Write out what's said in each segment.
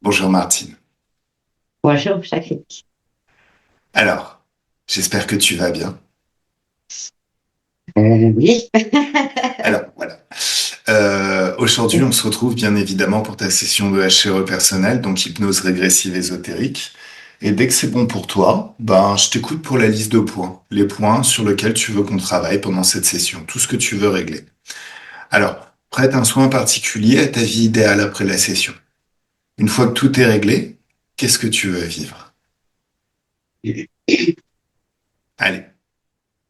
Bonjour Martine. Bonjour, Jacqueline. Alors, j'espère que tu vas bien. Oui. Alors, voilà. Aujourd'hui, on se retrouve bien évidemment pour ta session de HRE personnelle, donc hypnose régressive ésotérique. Et dès que c'est bon pour toi, ben, je t'écoute pour la liste de points, les points sur lesquels tu veux qu'on travaille pendant cette session, tout ce que tu veux régler. Alors, prête un soin particulier à ta vie idéale après la session. Une fois que tout est réglé, qu'est-ce que tu veux vivre? Allez,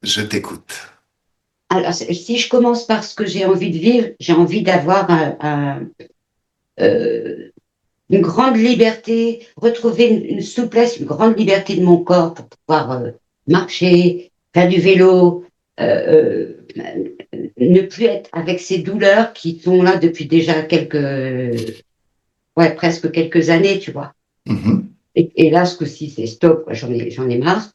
je t'écoute. Alors, si je commence par ce que j'ai envie de vivre, j'ai envie d'avoir euh, une grande liberté, retrouver une souplesse, une grande liberté de mon corps pour pouvoir marcher, faire du vélo, ne plus être avec ces douleurs qui sont là depuis déjà ouais, presque quelques années, tu vois. Mhm. Et là, ce coup-ci, c'est stop, quoi, j'en ai marre.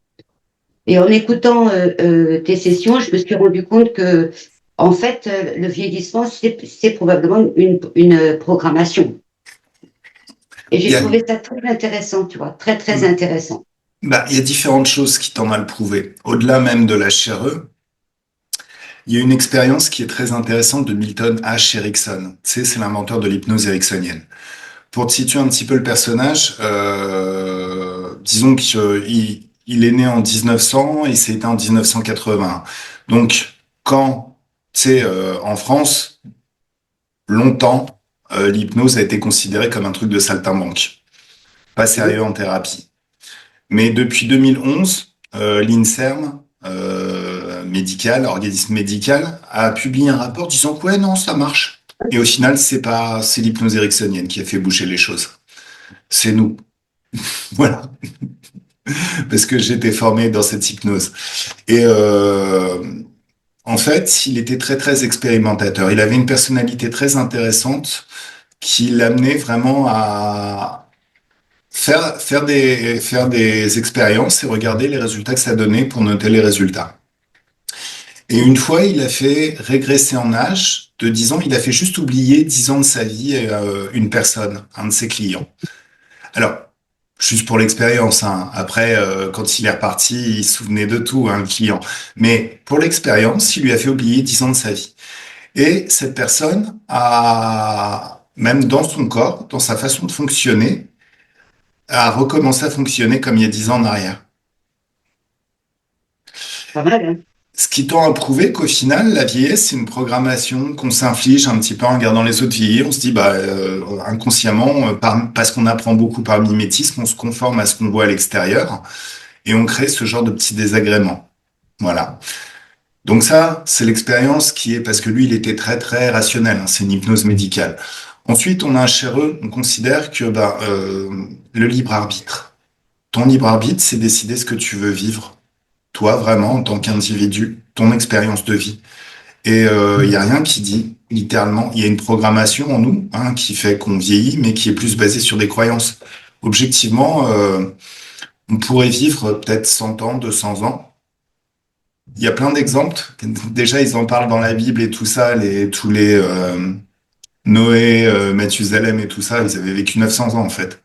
Et en écoutant tes sessions, je me suis rendu compte que, en fait, le vieillissement, c'est probablement une programmation. Et Il j'ai y a, trouvé ça très intéressant, tu vois, très, très intéressant. Bah, il y a différentes choses qui t'en ont le prouvé. Au-delà même de la HRE, il y a une expérience qui est très intéressante de Milton H. Erickson. Tu sais, c'est l'inventeur de l'hypnose ericksonienne. Pour te situer un petit peu le personnage, disons qu'il est né en 1900 et s'est éteint en 1980. Donc, quand, tu sais, en France, longtemps, l'hypnose a été considérée comme un truc de saltimbanque, pas sérieux en thérapie. Mais depuis 2011, l'INSERM médical, organisme médical, a publié un rapport disant que ouais, non, ça marche. Et au final, c'est l'hypnose ericksonienne qui a fait bouger les choses. C'est nous. Voilà. Parce que j'étais formé dans cette hypnose. Et en fait, il était très, très expérimentateur. Il avait une personnalité très intéressante qui l'amenait vraiment à faire des expériences et regarder les résultats que ça donnait pour noter les résultats. Et une fois, il a fait régresser en âge de 10 ans. Il a fait juste oublier 10 ans de sa vie à une personne, un de ses clients. Alors, juste pour l'expérience, hein. Après, quand il est reparti, il se souvenait de tout, hein, le client. Mais pour l'expérience, il lui a fait oublier 10 ans de sa vie. Et cette personne a, même dans son corps, dans sa façon de fonctionner, a recommencé à fonctionner comme il y a 10 ans en arrière. Pas mal, hein? Ce qui tend à prouver qu'au final, la vieillesse, c'est une programmation qu'on s'inflige un petit peu en regardant les autres vieillir. On se dit, bah, inconsciemment, parce qu'on apprend beaucoup par mimétisme, on se conforme à ce qu'on voit à l'extérieur et on crée ce genre de petits désagréments. Voilà. Donc ça, c'est l'expérience qui est, parce que lui, il était très, très rationnel, hein, c'est une hypnose médicale. Ensuite, on a un chéreux, on considère que bah, le libre arbitre. Ton libre arbitre, c'est décider ce que tu veux vivre toi vraiment en tant qu'individu, ton expérience de vie. Et il y a rien qui dit, littéralement, il y a une programmation en nous hein, qui fait qu'on vieillit, mais qui est plus basée sur des croyances. Objectivement, on pourrait vivre peut-être 100 ans, 200 ans. Il y a plein d'exemples. Déjà, ils en parlent dans la Bible et tout ça, tous les Noé, Mathusalem et tout ça, ils avaient vécu 900 ans en fait.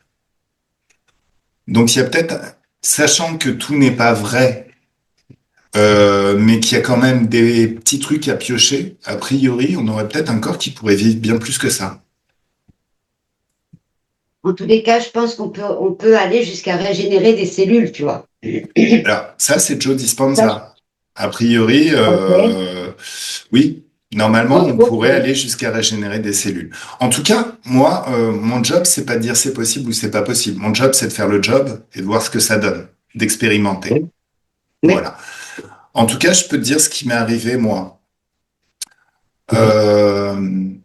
Donc il y a peut-être, sachant que tout n'est pas vrai mais qu'il y a quand même des petits trucs à piocher, a priori, on aurait peut-être un corps qui pourrait vivre bien plus que ça. En tous les cas, je pense on peut aller jusqu'à régénérer des cellules, tu vois. Alors, ça, c'est Joe Ça, je- Dispenza. A priori, ok, oui, normalement, on ok. pourrait aller jusqu'à régénérer des cellules. En tout cas, moi, mon job, c'est pas de dire c'est possible ou c'est pas possible. Mon job, c'est de faire le job et de voir ce que ça donne, d'expérimenter. Oui, oui, Voilà. En tout cas, je peux te dire ce qui m'est arrivé, moi. oui.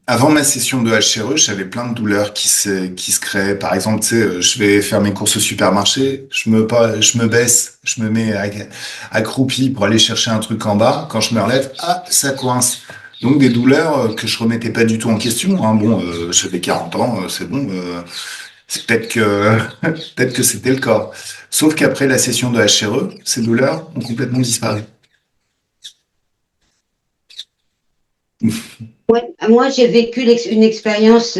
Avant ma session de HRE, j'avais plein de douleurs qui se créaient. Par exemple, tu sais, je vais faire mes courses au supermarché, je me baisse, je me mets accroupi pour aller chercher un truc en bas. Quand je me relève, ah, ça coince. Donc des douleurs que je remettais pas du tout en question, hein. Bon, j'avais 40 ans, c'est bon. C'est peut-être que peut-être que c'était le corps. Sauf qu'après la session de HRE, ces douleurs ont complètement disparu. Ouais, moi, j'ai vécu une expérience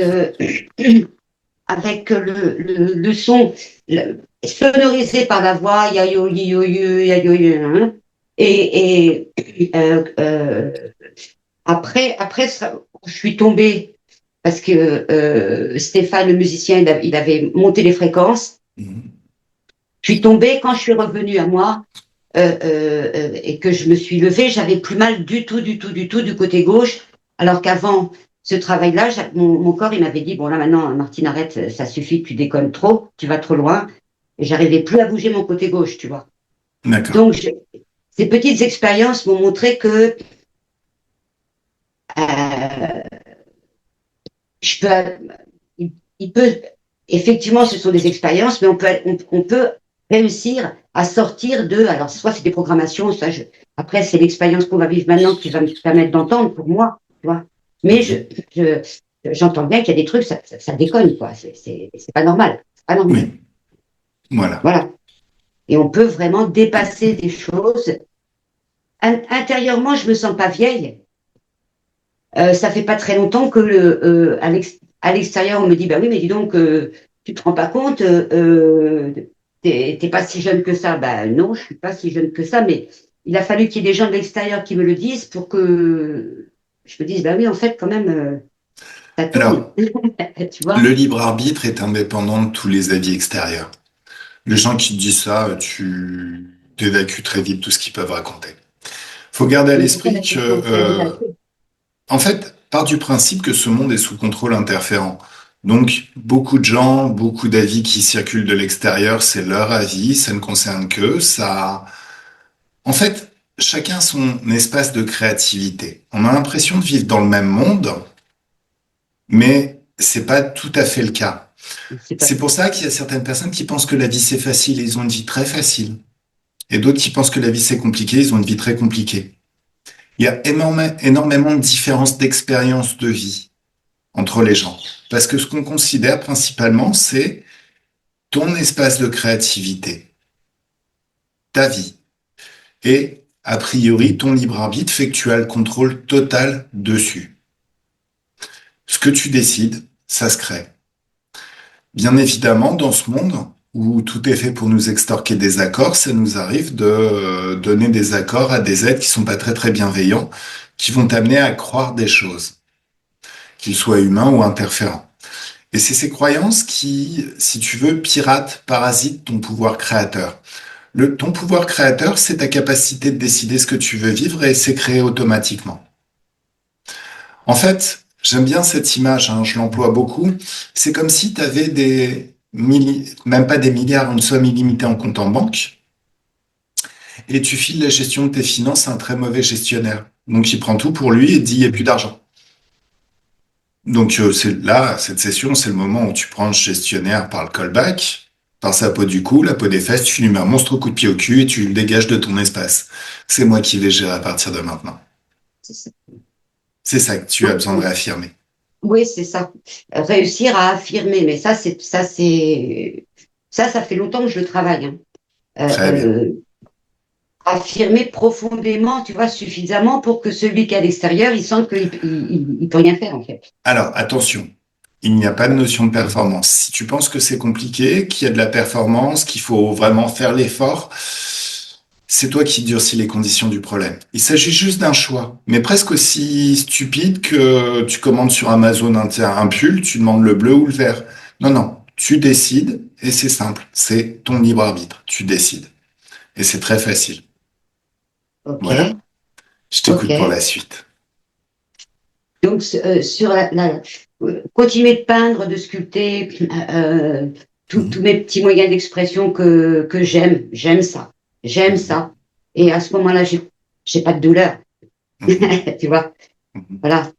avec le son sonorisé par la voix, ya yo yo yo ya yo yo, hein. Et après je suis tombée parce que Stéphane, le musicien, il avait monté les fréquences. Mhm. Je suis tombée quand je suis revenue à moi et que je me suis levée, j'avais plus mal du tout, du tout, du tout du côté gauche, alors qu'avant ce travail-là, mon corps, il m'avait dit, bon là maintenant, Martine, arrête, ça suffit, tu déconnes trop, tu vas trop loin. Et j'arrivais plus à bouger mon côté gauche, tu vois. D'accord. Donc, ces petites expériences m'ont montré que euh, je peux, il peut, effectivement, ce sont des expériences, mais on peut réussir à sortir de, alors soit c'est des programmations, après c'est l'expérience qu'on va vivre maintenant qui va me permettre d'entendre pour moi, tu vois. Mais Mhm. je, j'entends bien qu'il y a des trucs, ça déconne, quoi. C'est pas normal. C'est pas normal. Oui, voilà. Voilà. Et on peut vraiment dépasser des choses. Intérieurement, je me sens pas vieille. Ça fait pas très longtemps que à l'extérieur, on me dit, bah oui, mais dis donc, tu te rends pas compte, t'es pas si jeune que ça. Bah non, je suis pas si jeune que ça, mais il a fallu qu'il y ait des gens de l'extérieur qui me le disent pour que je me dise, bah oui, en fait, quand même, ça tourne. Alors, Tu vois? le libre arbitre est indépendant de tous les avis extérieurs. Les gens qui te disent ça, tu évacues très vite tout ce qu'ils peuvent raconter. Faut garder à Mais c'est ça l'esprit la que, question, c'est la vérité. en fait, part du principe que ce monde est sous contrôle interférent. Donc, beaucoup de gens, beaucoup d'avis qui circulent de l'extérieur, c'est leur avis, ça ne concerne qu'eux, ça, en fait, chacun son espace de créativité. On a l'impression de vivre dans le même monde, mais c'est pas tout à fait le cas. C'est pas C'est pour ça qu'il y a certaines personnes qui pensent que la vie c'est facile et ils ont une vie très facile. Et d'autres qui pensent que la vie c'est compliqué, ils ont une vie très compliquée. Il y a énormément de différences d'expérience de vie entre les gens. Parce que ce qu'on considère principalement, c'est ton espace de créativité, ta vie. Et, a priori, ton libre arbitre fait que tu as le contrôle total dessus. Ce que tu décides, ça se crée. Bien évidemment, dans ce monde où tout est fait pour nous extorquer des accords, ça nous arrive de donner des accords à des êtres qui sont pas très très bienveillants, qui vont t'amener à croire des choses, qu'ils soient humains ou interférents. Et c'est ces croyances qui, si tu veux, piratent, parasitent ton pouvoir créateur. Ton pouvoir créateur, c'est ta capacité de décider ce que tu veux vivre et c'est créé automatiquement. En fait, j'aime bien cette image, hein, je l'emploie beaucoup. C'est comme si tu avais même pas des milliards, une somme illimitée en compte en banque, et tu files la gestion de tes finances à un très mauvais gestionnaire. Donc il prend tout pour lui et dit il n'y a plus d'argent. Donc c'est là, cette session, c'est le moment où tu prends le gestionnaire par le callback, par sa peau du cou, la peau des fesses, tu lui mets un monstre coup de pied au cul et tu le dégages de ton espace. C'est moi qui vais gérer à partir de maintenant. C'est ça que tu as besoin de réaffirmer. Oui, c'est ça. Réussir à affirmer, mais ça fait longtemps que je le travaille, hein. Très bien. Affirmer profondément, tu vois, suffisamment pour que celui qui est à l'extérieur, il sente qu'il il peut rien faire, en fait. Alors, attention, il n'y a pas de notion de performance. Si tu penses que c'est compliqué, qu'il y a de la performance, qu'il faut vraiment faire l'effort, c'est toi qui durcis les conditions du problème. Il s'agit juste d'un choix, mais presque aussi stupide que tu commandes sur Amazon un pull, tu demandes le bleu ou le vert. Non, non, tu décides et c'est simple, c'est ton libre arbitre, tu décides. Et c'est très facile. Ok, Voilà, je ok. t'écoute pour la suite. Donc, sur continuer de peindre, de sculpter, tous Mhm, mes petits moyens d'expression que j'aime ça. J'aime mhm, ça. Et à ce moment-là, j'ai pas de douleur. mhm, Tu vois, mhm, voilà.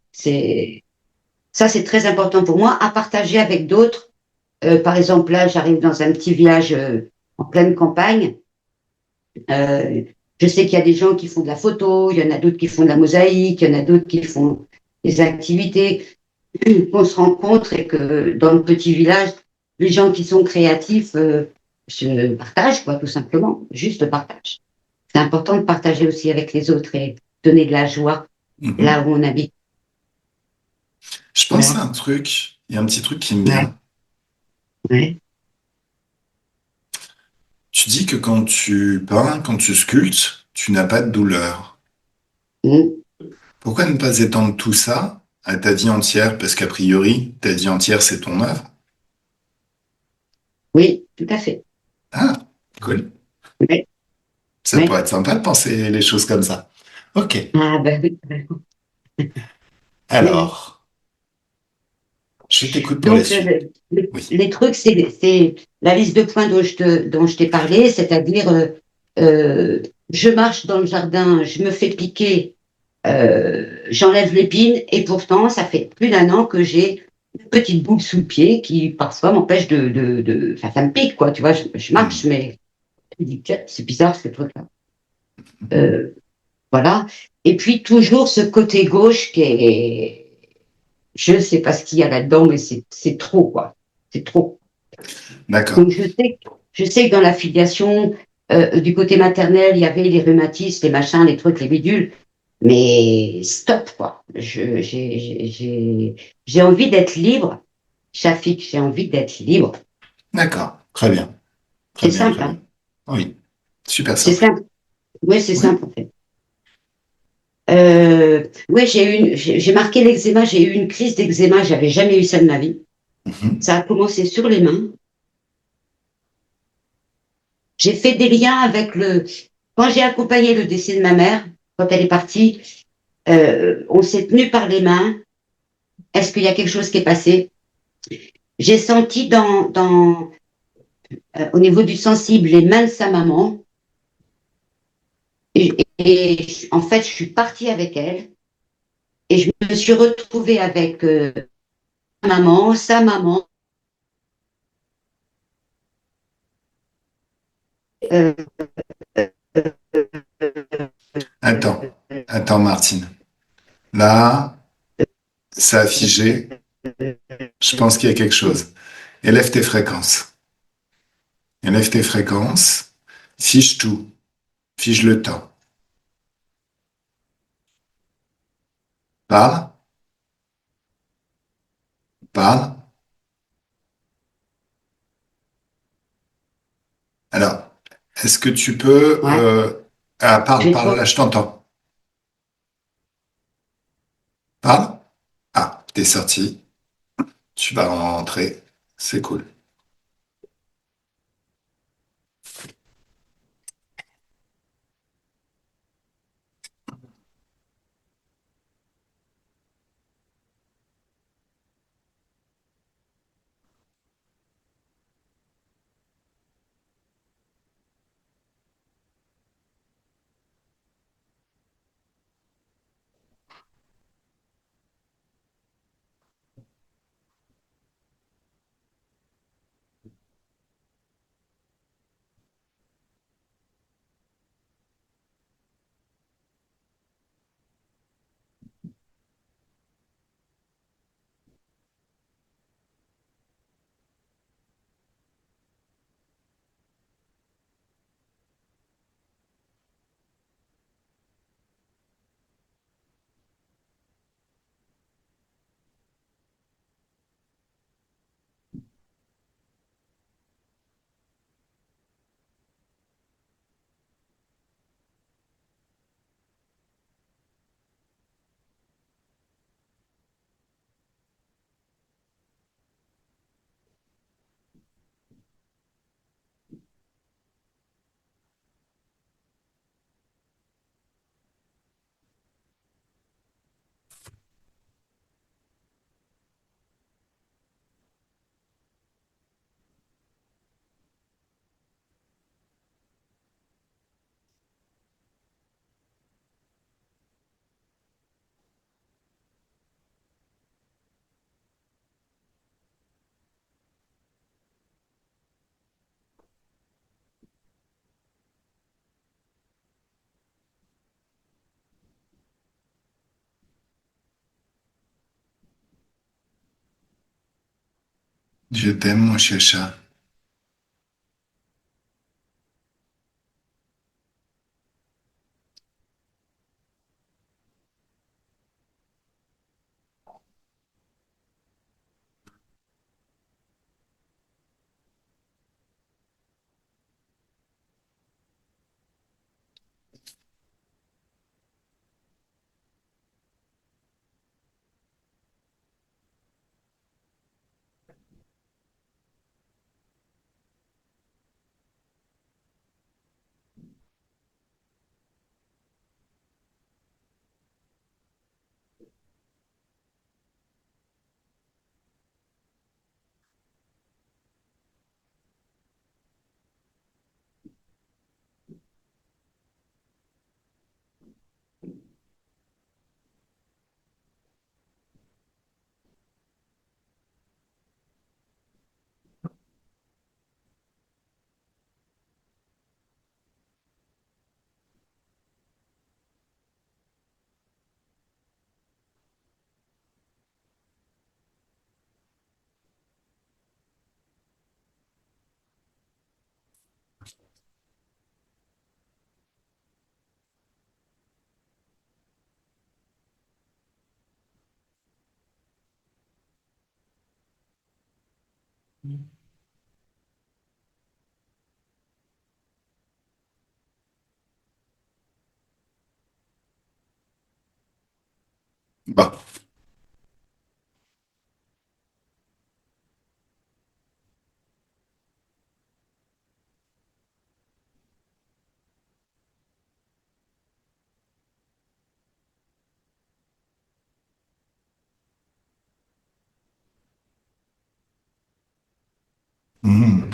Ça, c'est très important pour moi à partager avec d'autres. Par exemple, là, j'arrive dans un petit village en pleine campagne. Euh, je sais qu'il y a des gens qui font de la photo, il y en a d'autres qui font de la mosaïque, il y en a d'autres qui font des activités. On se rencontre et que dans le petit village, les gens qui sont créatifs se partagent, quoi, tout simplement. Juste partage. C'est important de partager aussi avec les autres et donner de la joie là mhm. où on habite. Je pense Voilà. à un truc, il y a un petit truc qui me Ouais. vient. Ouais. Tu dis que quand tu peins, quand tu sculptes, tu n'as pas de douleur. Mm. Pourquoi ne pas étendre tout ça à ta vie entière? Parce qu'a priori, ta vie entière, c'est ton œuvre. Oui, tout à fait. Ah, cool. Ouais. Ça Ouais. pourrait être sympa de penser les choses comme ça. Ok. Ah, bah oui. Oui, oui. Alors, je t'écoute pour les Donc, suites. Oui. les trucs, c'est la liste de points dont je t'ai parlé, c'est-à-dire, je marche dans le jardin, je me fais piquer, j'enlève l'épine, et pourtant, ça fait plus d'un an que j'ai une petite boule sous le pied qui, parfois, m'empêche enfin, ça me pique, quoi, tu vois, je marche, Hmm. mais je me dis, tiens, c'est bizarre, ce truc-là. Euh, voilà. Et puis, toujours ce côté gauche qui est, je ne sais pas ce qu'il y a là-dedans, mais c'est trop, quoi. C'est trop. D'accord. Donc, je sais que dans la filiation, du côté maternel, il y avait les rhumatismes, les machins, les trucs, les bidules. Mais stop, quoi. J'ai envie d'être libre. Shafik, j'ai envie d'être libre. D'accord. Très bien. Très C'est bien, simple, très bien. hein. Oui. Super C'est simple. simple. Oui, c'est Oui. simple, en fait. Oui, j'ai marqué l'eczéma. J'ai eu une crise d'eczéma. J'avais jamais eu ça de ma vie. Mhm. Ça a commencé sur les mains. J'ai fait des liens avec quand j'ai accompagné le décès de ma mère, quand elle est partie, on s'est tenu par les mains. Est-ce qu'il y a quelque chose qui est passé? J'ai senti au niveau du sensible les mains de sa maman. Et en fait, je suis partie avec elle. Et je me suis retrouvée avec maman, sa maman. Euh, Attends. Attends, Martine. Là, ça a figé. Je pense qu'il y a quelque chose. Élève tes fréquences. Élève tes fréquences. Fiche tout. Fiche le temps. Parle. Parle. Alors, est-ce que tu peux... ouais, Ah, parle, j'ai parle, trop. là, je t'entends. Parle. Ah, t'es sorti. Tu vas rentrer. C'est cool. Je t'aime, mon chacha. Bon. Mhm.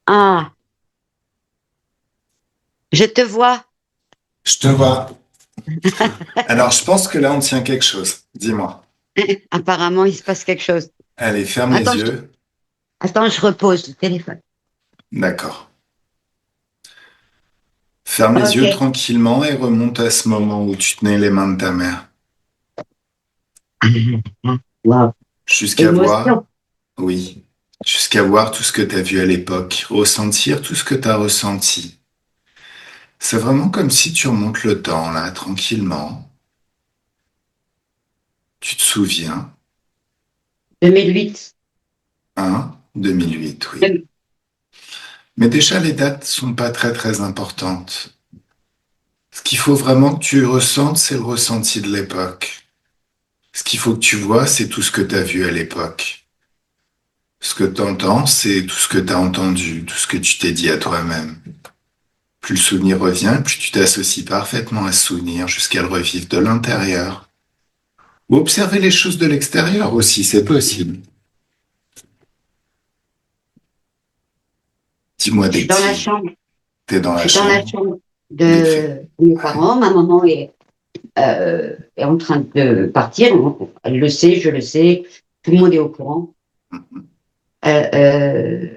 Ah, je te vois. Je te vois. Alors, je pense que là, on tient quelque chose. Dis-moi. Apparemment, il se passe quelque chose. Allez, ferme les Attends, yeux. je repose le téléphone. D'accord. Ferme les Ok. yeux tranquillement et remonte à ce moment où tu tenais les mains de ta mère. Wow. Jusqu'à voir, Émotion. oui, jusqu'à voir tout ce que tu as vu à l'époque, ressentir tout ce que tu as ressenti. C'est vraiment comme si tu remontes le temps, là, tranquillement. Tu te souviens, 2008. 2008, oui. Mais déjà, les dates sont pas très très importantes. Ce qu'il faut vraiment que tu ressentes, c'est le ressenti de l'époque. Ce qu'il faut que tu vois, c'est tout ce que tu as vu à l'époque. Ce que tu entends, c'est tout ce que tu as entendu, tout ce que tu t'es dit à toi-même. Plus le souvenir revient, plus tu t'associes parfaitement à ce souvenir jusqu'à le revivre de l'intérieur. Ou observer les choses de l'extérieur aussi, c'est possible. Dis-moi Je des suis dans la petits. chambre. T'es dans Je la suis dans la chambre, chambre les faits. de mes Ouais. parents. Ma maman est en train de partir. Elle le sait, je le sais. Tout le monde est au courant. Euh, euh,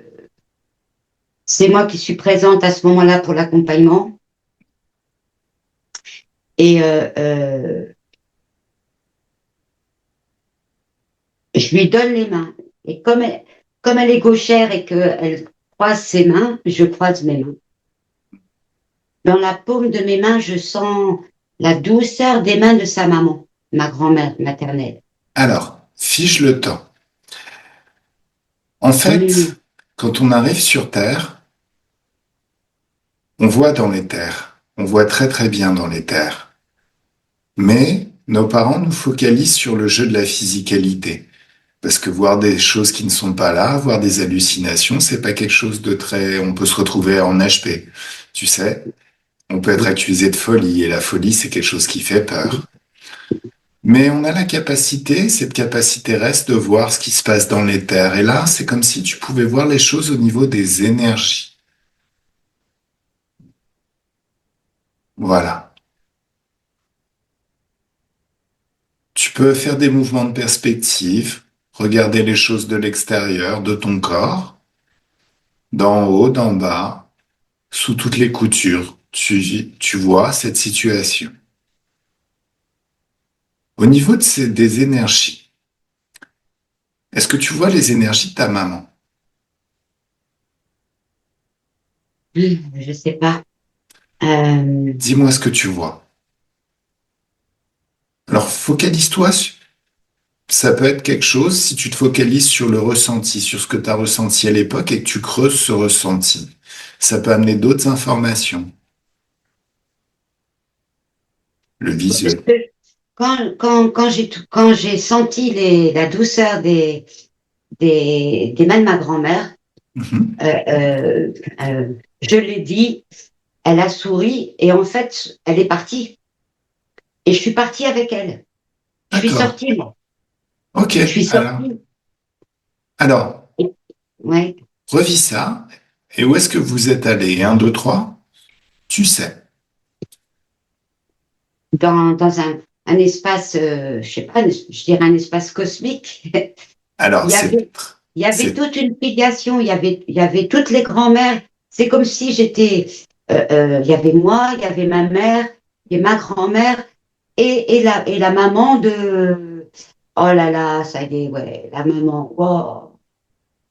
c'est moi qui suis présente à ce moment-là pour l'accompagnement. Et je lui donne les mains. Et comme elle est gauchère et qu'elle croise ses mains, je croise mes mains. Dans la paume de mes mains, je sens la douceur des mains de sa maman, ma grand-mère maternelle. Alors, fige le temps. En Mmh. fait, quand on arrive sur Terre, on voit dans les terres. On voit très très bien dans les terres. Mais nos parents nous focalisent sur le jeu de la physicalité. Parce que voir des choses qui ne sont pas là, voir des hallucinations, c'est pas quelque chose de très... On peut se retrouver en HP. Tu sais, on peut être accusé de folie, et la folie, c'est quelque chose qui fait peur. Mais on a la capacité, cette capacité reste de voir ce qui se passe dans les terres. Et là, c'est comme si tu pouvais voir les choses au niveau des énergies. Voilà. Tu peux faire des mouvements de perspective, regarder les choses de l'extérieur, de ton corps, d'en haut, d'en bas, sous toutes les coutures. Tu vois cette situation. Au niveau des énergies, est-ce que tu vois les énergies de ta maman? Je sais pas. Euh, Dis-moi ce que tu vois. Alors, focalise-toi sur... Ça peut être quelque chose si tu te focalises sur le ressenti, sur ce que tu as ressenti à l'époque et que tu creuses ce ressenti. Ça peut amener d'autres informations. Le parce visuel. que quand j'ai senti la douceur des mains de ma grand-mère, Mhm. euh, euh, je l'ai dit, elle a souri et en fait, elle est partie. Et je suis partie avec elle. Je suis D'accord. sortie, moi. Ok. Je suis Alors, sortie. alors, Ouais, revis ça. Et où est-ce que vous êtes allé? Un, deux, trois? Tu sais. dans un espace, je sais pas, je dirais un espace cosmique. Alors, Il y avait, il y avait c'est, toute une filiation, il y avait toutes les grand-mères. C'est comme si il y avait moi, il y avait ma mère, et ma grand-mère, et la maman oh là là, ça y est, ouais, la maman, wow,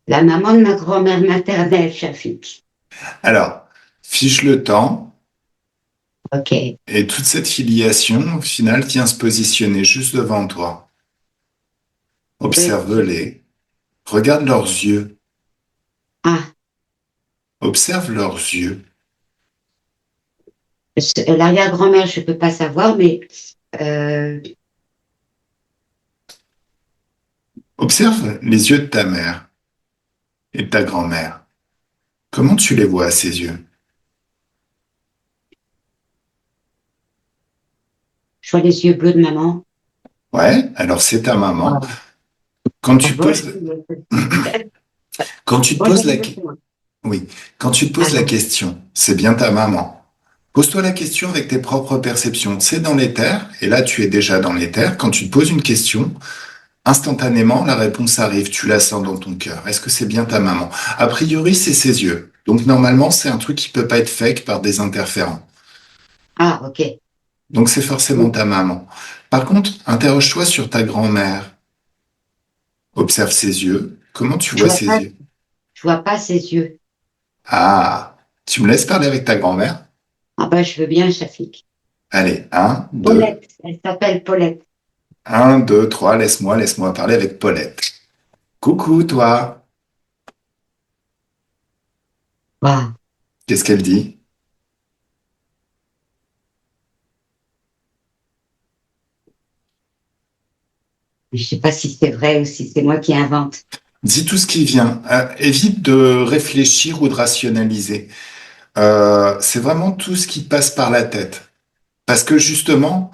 la maman de ma grand-mère maternelle, Shafik. alors, fiche le temps. Ok. Et toute cette filiation, au final, vient se positionner juste devant toi. Oui. Observe-les. Regarde leurs yeux. Ah, Observe leurs yeux. l'arrière-grand-mère, je peux pas savoir, mais euh, Observe les yeux de ta mère et de ta grand-mère. Comment tu les vois à ces yeux? je vois les yeux bleus de maman. Ouais, alors c'est ta maman. Voilà. Quand Ah tu te bon, poses, quand tu te bon, poses j'avais la, le point. oui, quand tu te poses la Alors, question, c'est bien ta maman. Pose-toi la question avec tes propres perceptions. C'est dans l'éther, et là tu es déjà dans l'éther. Quand tu te poses une question, instantanément la réponse arrive. Tu la sens dans ton cœur. Est-ce que c'est bien ta maman? A priori, c'est ses yeux. Donc normalement, c'est un truc qui peut pas être fake par des interférents. ah, ok. Donc c'est forcément Oui. ta maman. Par contre, interroge-toi sur ta grand-mère. Observe ses yeux. Comment tu Je vois vois ses pas, yeux? je vois pas ses yeux. Ah, tu me laisses parler avec ta grand-mère? Ah ben, je veux bien, Shafik. Allez, un, deux, Paulette, elle s'appelle Paulette. un, deux, trois, laisse-moi parler avec Paulette. Coucou, toi. Waouh. Qu'est-ce qu'elle dit? Je sais pas si c'est vrai ou si c'est moi qui invente. Dis tout ce qui vient. Évite de réfléchir ou de rationaliser. C'est vraiment tout ce qui passe par la tête. Parce que justement,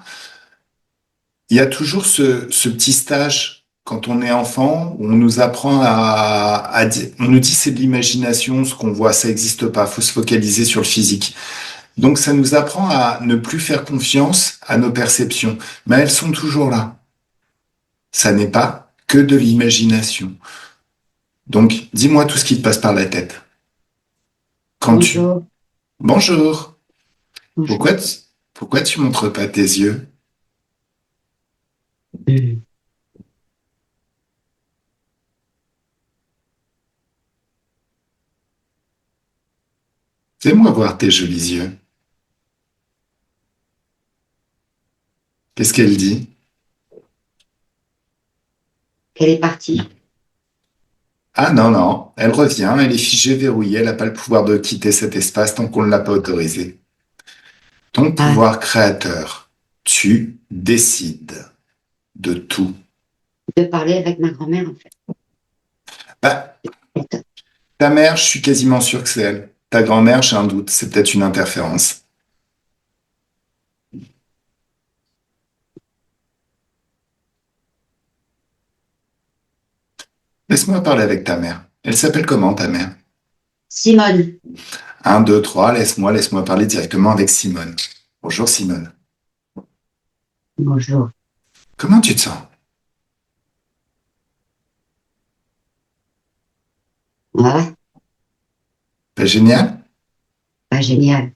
il y a toujours ce petit stage quand on est enfant où on nous apprend on nous dit c'est de l'imagination, ce qu'on voit, ça n'existe pas. Faut se focaliser sur le physique. Donc ça nous apprend à ne plus faire confiance à nos perceptions, mais elles sont toujours là. Ça n'est pas que de l'imagination. Donc dis-moi tout ce qui te passe par la tête. Quand tu... Bonjour, Bonjour. bonjour. Pourquoi pourquoi tu montres pas tes yeux? Hmm. Fais-moi voir tes jolis yeux. Qu'est-ce qu'elle dit? Elle est partie. Ah non, non, elle revient, elle est figée, verrouillée, elle n'a pas le pouvoir de quitter cet espace tant qu'on ne l'a pas autorisé. Ton Ah, pouvoir créateur, tu décides de tout. de parler avec ma grand-mère, en fait. Bah, ta mère, je suis quasiment sûr que c'est elle. Ta grand-mère, j'ai un doute, c'est peut-être une interférence. Laisse-moi parler avec ta mère. Elle s'appelle comment, ta mère? Simone, Un, deux, trois, laisse-moi parler directement avec Simone. Bonjour Simone. bonjour. Comment tu te sens? Ah, Pas génial? pas génial.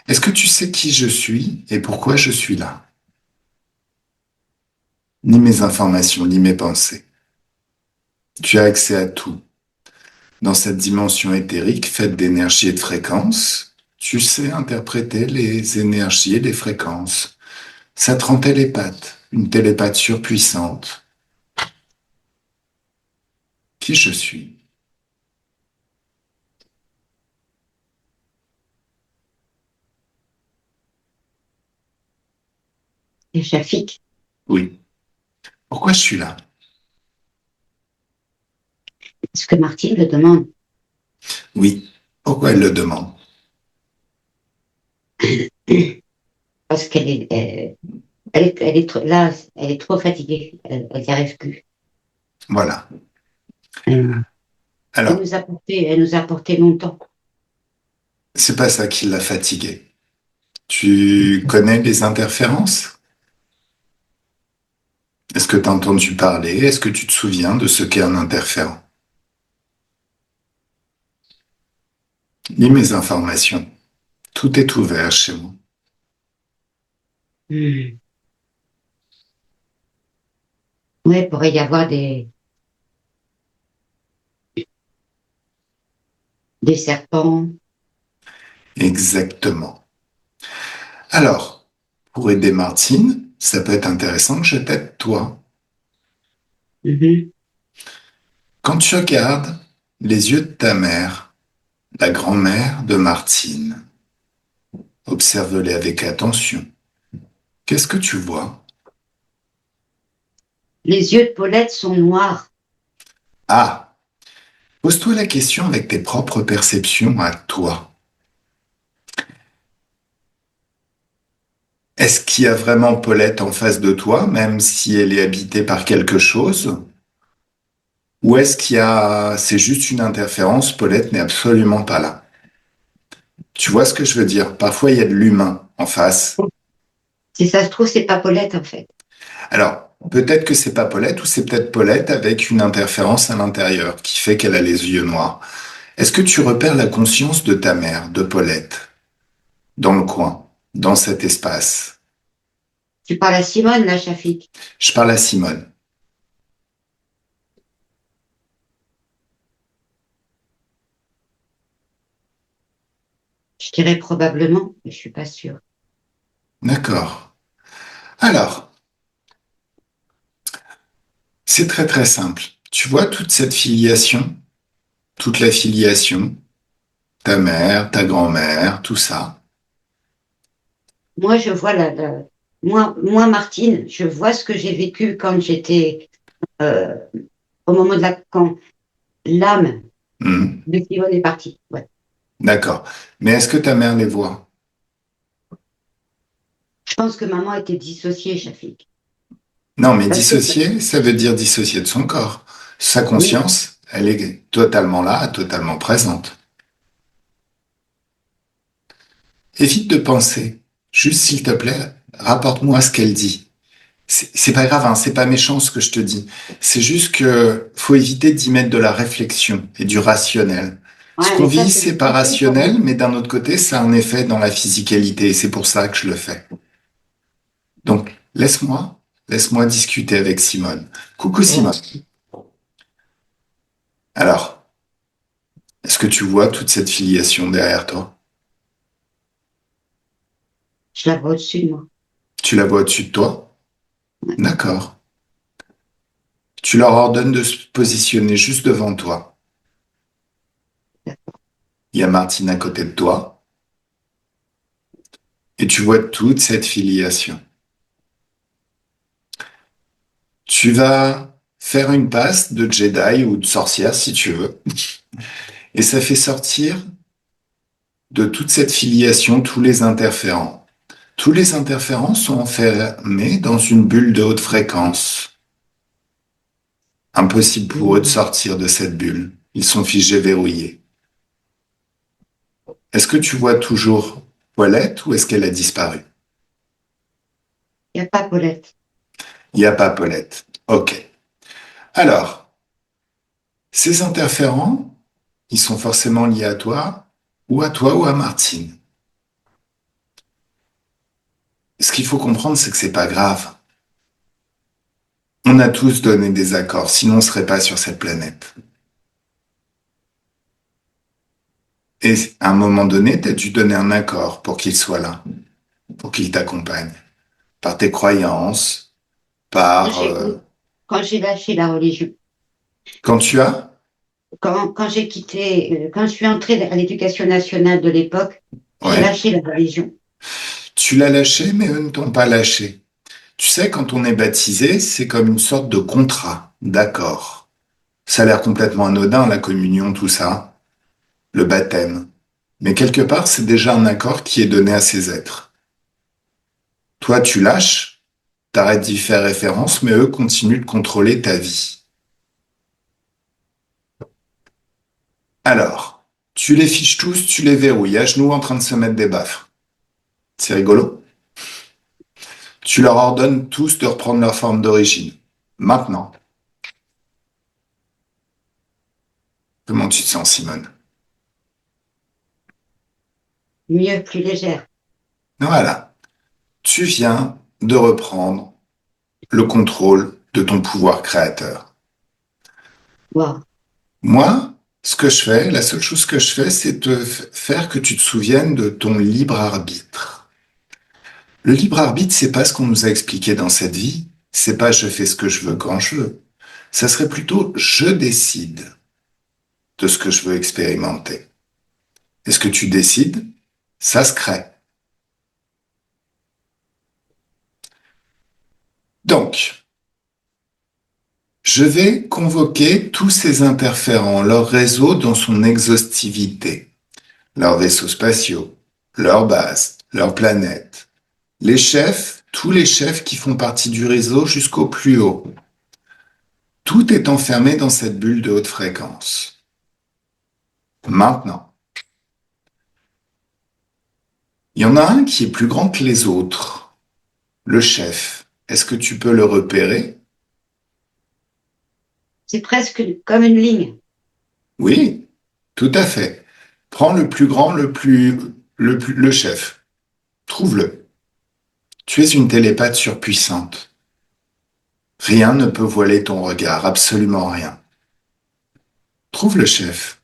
Est-ce que tu sais qui je suis et pourquoi je suis là? Ni mes informations, ni mes pensées. Tu as accès à tout. Dans cette dimension éthérique faite d'énergie et de fréquences, tu sais interpréter les énergies et les fréquences. Ça te rend télépathe, une télépathe surpuissante. Qui je suis? Et Shafik, Oui. Pourquoi je suis là? est-ce que Martine le demande? Oui. Pourquoi elle le demande? Parce qu'elle est, elle est là, elle est trop fatiguée. Elle n'y arrive plus. Voilà. Elle, Alors, elle nous a porté longtemps. c'est pas ça qui l'a fatiguée. Tu connais les interférences? Est-ce que tu as entendu parler? Est-ce que tu te souviens de ce qu'est un interférent? Lis mes informations. Tout est ouvert chez moi. Hmm. Oui, il pourrait y avoir des serpents. Exactement. Alors, pour aider Martine, ça peut être intéressant que je t'aide toi. Mhm. Quand tu regardes les yeux de ta mère, la grand-mère de Martine, observe-les avec attention. Qu'est-ce que tu vois? Les yeux de Paulette sont noirs. Ah, pose-toi la question avec tes propres perceptions à toi. Est-ce qu'il y a vraiment Paulette en face de toi, même si elle est habitée par quelque chose? Ou est-ce c'est juste une interférence, Paulette n'est absolument pas là? Tu vois ce que je veux dire? Parfois, il y a de l'humain en face. Si ça se trouve, c'est pas Paulette, en fait. Alors, peut-être que c'est pas Paulette ou c'est peut-être Paulette avec une interférence à l'intérieur qui fait qu'elle a les yeux noirs. Est-ce que tu repères la conscience de ta mère, de Paulette, dans le coin, dans cet espace? Tu parles à Simone, là, Chafik. Je parle à Simone. Je dirais probablement, mais je suis pas sûre. D'accord. Alors, c'est très très simple. Tu vois toute cette filiation, toute la filiation, ta mère, ta grand-mère, tout ça. Moi, je vois moi, Martine, je vois ce que j'ai vécu quand j'étais, euh, au moment quand l'âme Hmm. de Simone est partie. Ouais. D'accord. Mais est-ce que ta mère les voit? Je pense que maman était dissociée, Chafik. Non, mais Parce que, dissocier, ça veut dire dissocier de son corps. Sa oui, conscience, elle est totalement là, totalement présente. Évite de penser. Juste, s'il te plaît, rapporte-moi ce qu'elle dit. C'est pas grave, hein, c'est pas méchant ce que je te dis. C'est juste que faut éviter d'y mettre de la réflexion et du rationnel. Ce ouais, qu'on mais ça, vit, c'est c'est pas difficile pour moi. rationnel, mais d'un autre côté, ça a un effet dans la physicalité et c'est pour ça que je le fais. Donc, laisse-moi discuter avec Simone. Coucou Ouais. Simone. Alors, est-ce que tu vois toute cette filiation derrière toi? Je la vois au-dessus de moi. Tu la vois au-dessus de toi? Ouais. D'accord. Tu leur ordonnes de se positionner juste devant toi. Il y a Martine à côté de toi et tu vois toute cette filiation. Tu vas faire une passe de Jedi ou de sorcière si tu veux et ça fait sortir de toute cette filiation tous les interférents. Tous les interférents sont enfermés dans une bulle de haute fréquence. Impossible pour eux de Il sortir de cette bulle. Ils sont figés, verrouillés. Est-ce que tu vois toujours Paulette ou est-ce qu'elle a disparu? n'y a pas Paulette. Il n'y a pas Paulette. Ok. Alors, ces interférents, ils sont forcément liés à toi ou à Martine. Ce qu'il faut comprendre, c'est que c'est pas grave. On a tous donné des accords, sinon on ne serait pas sur cette planète. Et à un moment donné, tu as dû donner un accord pour qu'il soit là, pour qu'il t'accompagne, par tes croyances, Quand par... j'ai, quand j'ai lâché la religion, quand tu as... quand j'ai quitté, quand je suis entrée à l'éducation nationale de l'époque, j'ai Ouais. lâché la religion. Tu l'as lâché, mais eux ne t'ont pas lâché. Tu sais, quand on est baptisé, c'est comme une sorte de contrat, d'accord. Ça a l'air complètement anodin, la communion, tout ça, le baptême. Mais quelque part, c'est déjà un accord qui est donné à ces êtres. Toi, tu lâches, t'arrêtes d'y faire référence, mais eux continuent de contrôler ta vie. Alors, tu les fiches tous, tu les verrouilles, à genoux en train de se mettre des baffes. C'est rigolo. Tu leur ordonnes tous de reprendre leur forme d'origine. Maintenant, comment tu te sens, Simone? Mieux, plus légère. Voilà. Tu viens de reprendre le contrôle de ton pouvoir créateur. Wow. Moi, ce que je fais, la seule chose que je fais, c'est te faire que tu te souviennes de ton libre arbitre. Le libre arbitre, c'est pas ce qu'on nous a expliqué dans cette vie. C'est pas je fais ce que je veux quand je veux. Ça serait plutôt je décide de ce que je veux expérimenter. Et ce que tu décides, ça se crée. Donc, je vais convoquer tous ces interférents, leur réseau dans son exhaustivité, leurs vaisseaux spatiaux, leurs bases, leurs planètes, les chefs, tous les chefs qui font partie du réseau jusqu'au plus haut. Tout est enfermé dans cette bulle de haute fréquence. Maintenant, il y en a un qui est plus grand que les autres, le chef. Est-ce que tu peux le repérer? C'est presque comme une ligne. Oui, tout à fait. Prends le plus grand, le chef. Trouve-le. Tu es une télépathe surpuissante. Rien ne peut voiler ton regard, absolument rien. Trouve le chef.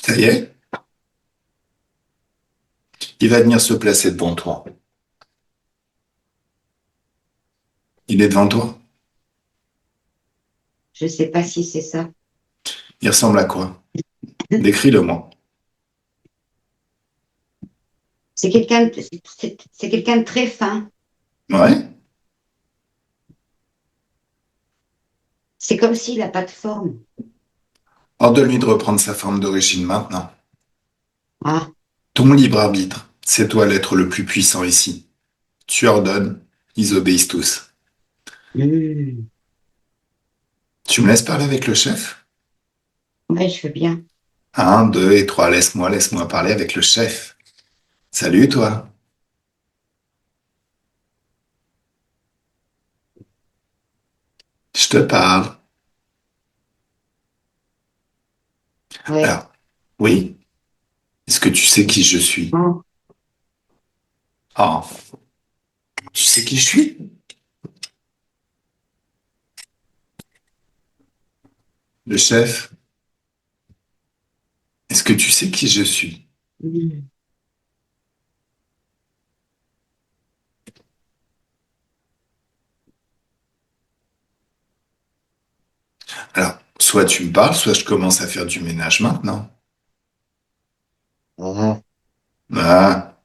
Ça y est? Il va venir se placer devant toi. Il est devant toi. Je ne sais pas si c'est ça. Il ressemble à quoi? Décris-le-moi. C'est quelqu'un de très fin. Ouais? C'est comme s'il n'a pas de forme. Ordonne-lui de reprendre sa forme d'origine maintenant. Ah, Ton libre arbitre, c'est toi l'être le plus puissant ici. Tu ordonnes, ils obéissent tous. hmm. Tu me laisses parler avec le chef? Ouais, je veux bien. 1, 2 et 3, laisse-moi parler avec le chef. Salut toi. Je te parle. Ouais. Alors, oui, est-ce que tu sais qui je suis? Oh, Oh, tu sais qui je suis? Le chef, est-ce que tu sais qui je suis? hmm. Alors, soit tu me parles, soit je commence à faire du ménage maintenant. Oh, Ah,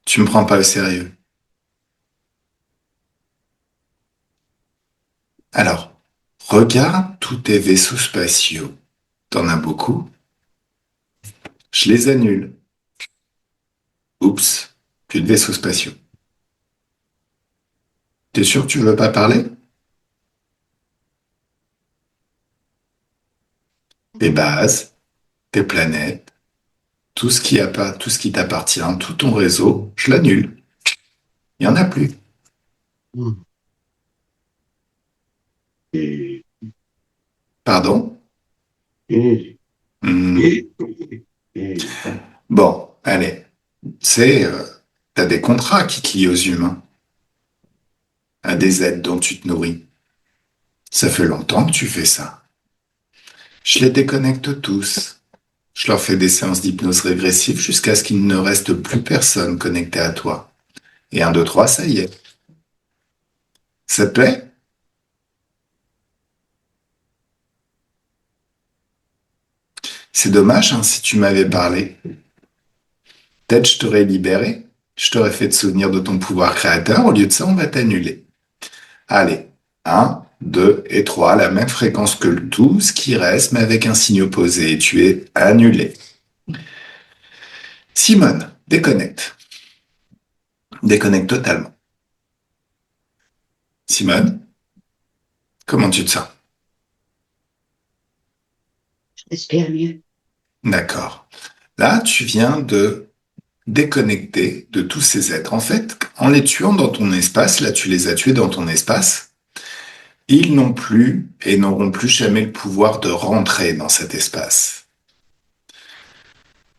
tu me prends pas au sérieux. Alors, regarde tous tes vaisseaux spatiaux. T'en as beaucoup? Je les annule. Oups, plus de vaisseaux spatiaux. T'es sûr que tu veux pas parler? Tes bases, tes planètes, tout ce qui a pas, tout ce qui t'appartient, tout ton réseau, je l'annule. Il y en a plus. hmm. Hmm. Pardon? Hmm. Hmm. Hmm. Bon, allez. C'est, t'as des contrats qui te lient aux humains, à des êtres dont tu te nourris. Ça fait longtemps que tu fais ça. Je les déconnecte tous. Je leur fais des séances d'hypnose régressive jusqu'à ce qu'il ne reste plus personne connecté à toi. Et 1, 2, 3, ça y est. Ça te plaît? C'est dommage, hein, si tu m'avais parlé. Peut-être je t'aurais libéré. Je t'aurais fait te souvenir de ton pouvoir créateur. Au lieu de ça, on va t'annuler. Allez. 1, 2 et 3, la même fréquence que le tout, ce qui reste, mais avec un signe opposé. Et tu es annulé. Simone, déconnecte. Déconnecte totalement. Simone, comment tu te sens? Je respire mieux. D'accord. Là, tu viens de déconnecter de tous ces êtres. En fait, en les tuant dans ton espace, là, tu les as tués dans ton espace, ils n'ont plus et n'auront plus jamais le pouvoir de rentrer dans cet espace.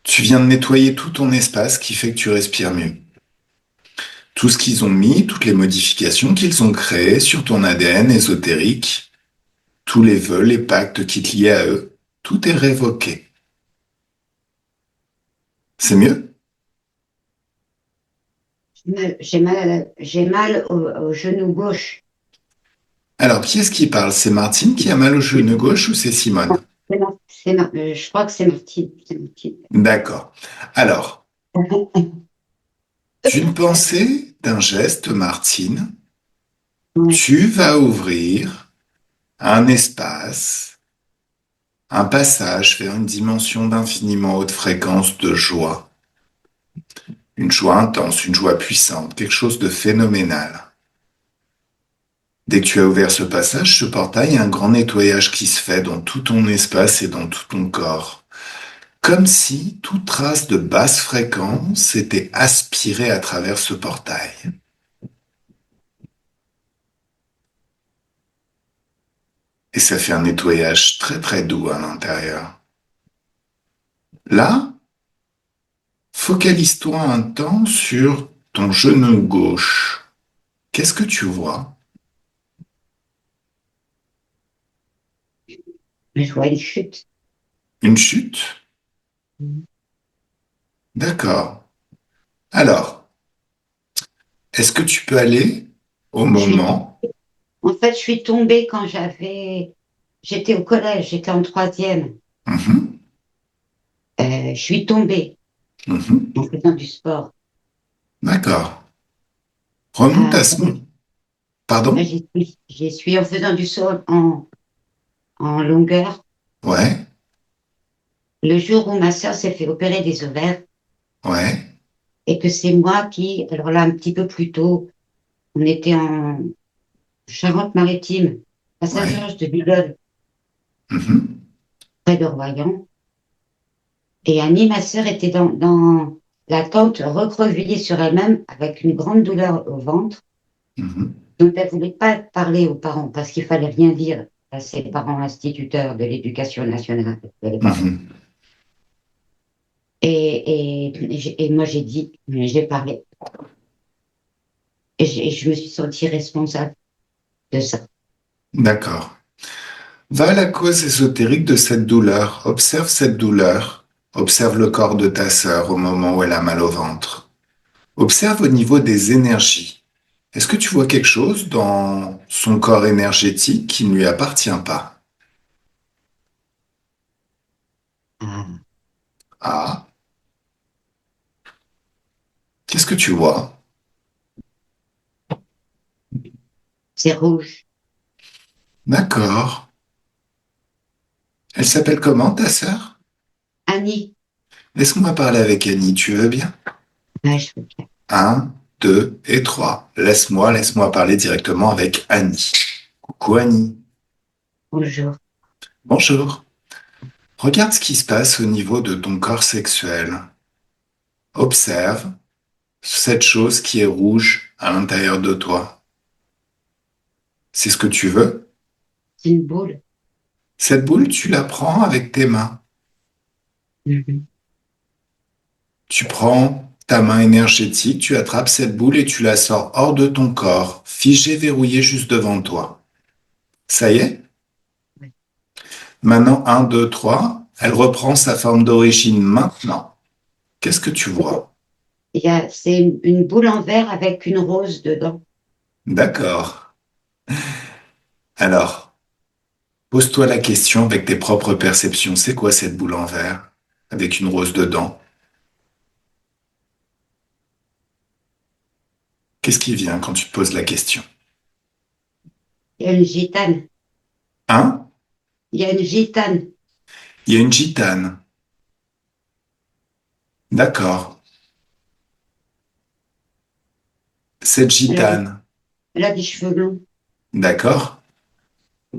Tu viens de nettoyer tout ton espace qui fait que tu respires mieux. Tout ce qu'ils ont mis, toutes les modifications qu'ils ont créées sur ton ADN ésotérique, tous les vœux, les pactes qui te liaient à eux, tout est révoqué. C'est mieux? J'ai mal au genou gauche. Alors, qui est-ce qui parle? C'est Martine qui a mal au genou gauche ou c'est Simone? Je crois que c'est Martine. C'est Martine. D'accord. Alors, d'une pensée, d'un geste, Martine, Ouais. tu vas ouvrir un espace, un passage vers une dimension d'infiniment haute fréquence de joie. Une joie intense, une joie puissante, quelque chose de phénoménal. Dès que tu as ouvert ce passage, ce portail, il y a un grand nettoyage qui se fait dans tout ton espace et dans tout ton corps. Comme si toute trace de basse fréquence était aspirée à travers ce portail. Et ça fait un nettoyage très très doux à l'intérieur. Là, focalise-toi un temps sur ton genou gauche. Qu'est-ce que tu vois? Je vois une chute. Une chute? D'accord. Alors, est-ce que tu peux aller au Je suis, moment? En fait, je suis tombée quand j'étais au collège, j'étais en troisième. Mhm, Je suis tombée mhm. en faisant du sport. D'accord. Remonte Ah, à ce moment. là, Pardon? j'y suis en faisant du saut en longueur. Ouais, Le jour où ma sœur s'est fait opérer des ovaires ouais, et que c'est moi qui, alors là, un petit peu plus tôt, on était en Charente-Maritime, à ouais. Saint-Georges de Bigorre, Mhm, près de Royan. Et Annie, ma sœur, était dans la tente recroquevillée sur elle-même avec une grande douleur au ventre. mhm, Donc, elle ne voulait pas parler aux parents parce qu'il fallait rien dire à ses parents instituteurs de l'éducation nationale de l'époque. mhm. Et moi, j'ai dit, j'ai parlé. Et je me suis sentie responsable de ça. D'accord. Va à la cause ésotérique de cette douleur. Observe cette douleur. Observe le corps de ta sœur au moment où elle a mal au ventre. Observe au niveau des énergies. Est-ce que tu vois quelque chose dans son corps énergétique qui ne lui appartient pas? Ah, Ah, qu'est-ce que tu vois? c'est rouge. D'accord. Elle s'appelle comment, ta sœur? Annie, Laisse-moi parler avec Annie, tu veux bien? ah, je veux bien. Un, deux et trois. Laisse-moi parler directement avec Annie. Coucou Annie. Bonjour. Bonjour. Regarde ce qui se passe au niveau de ton corps sexuel. Observe cette chose qui est rouge à l'intérieur de toi. C'est ce que tu veux? C'est une boule. Cette boule, tu la prends avec tes mains. Mhm. Tu prends ta main énergétique, tu attrapes cette boule et tu la sors hors de ton corps, figée, verrouillée juste devant toi. Ça y est? Ouais. Maintenant, un, deux, trois. Elle reprend sa forme d'origine maintenant. Qu'est-ce que tu vois? C'est une boule en verre avec une rose dedans. D'accord. Alors, pose-toi la question avec tes propres perceptions. C'est quoi cette boule en verre avec une rose dedans? Qu'est-ce qui vient quand tu te poses la question? Il y a une gitane. Hein? Il y a une gitane. Il y a une gitane. D'accord. Cette Elle a, gitane. elle a des cheveux longs. D'accord.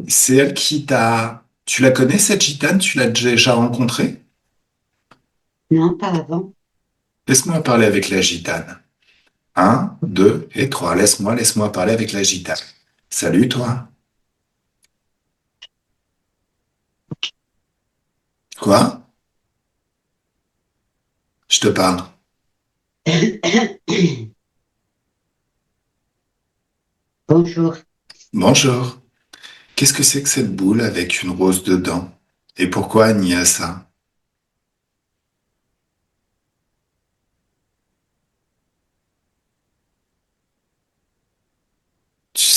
C'est elle qui t'a... Tu la connais, cette gitane? Tu l'as déjà rencontrée? Non, pas avant. Laisse-moi parler avec la gitane. Un, deux et trois. Laisse-moi parler avec la gitane. Salut, toi. Quoi? Je te parle. Bonjour. Bonjour. Qu'est-ce que c'est que cette boule avec une rose dedans? Et pourquoi Annie a ça?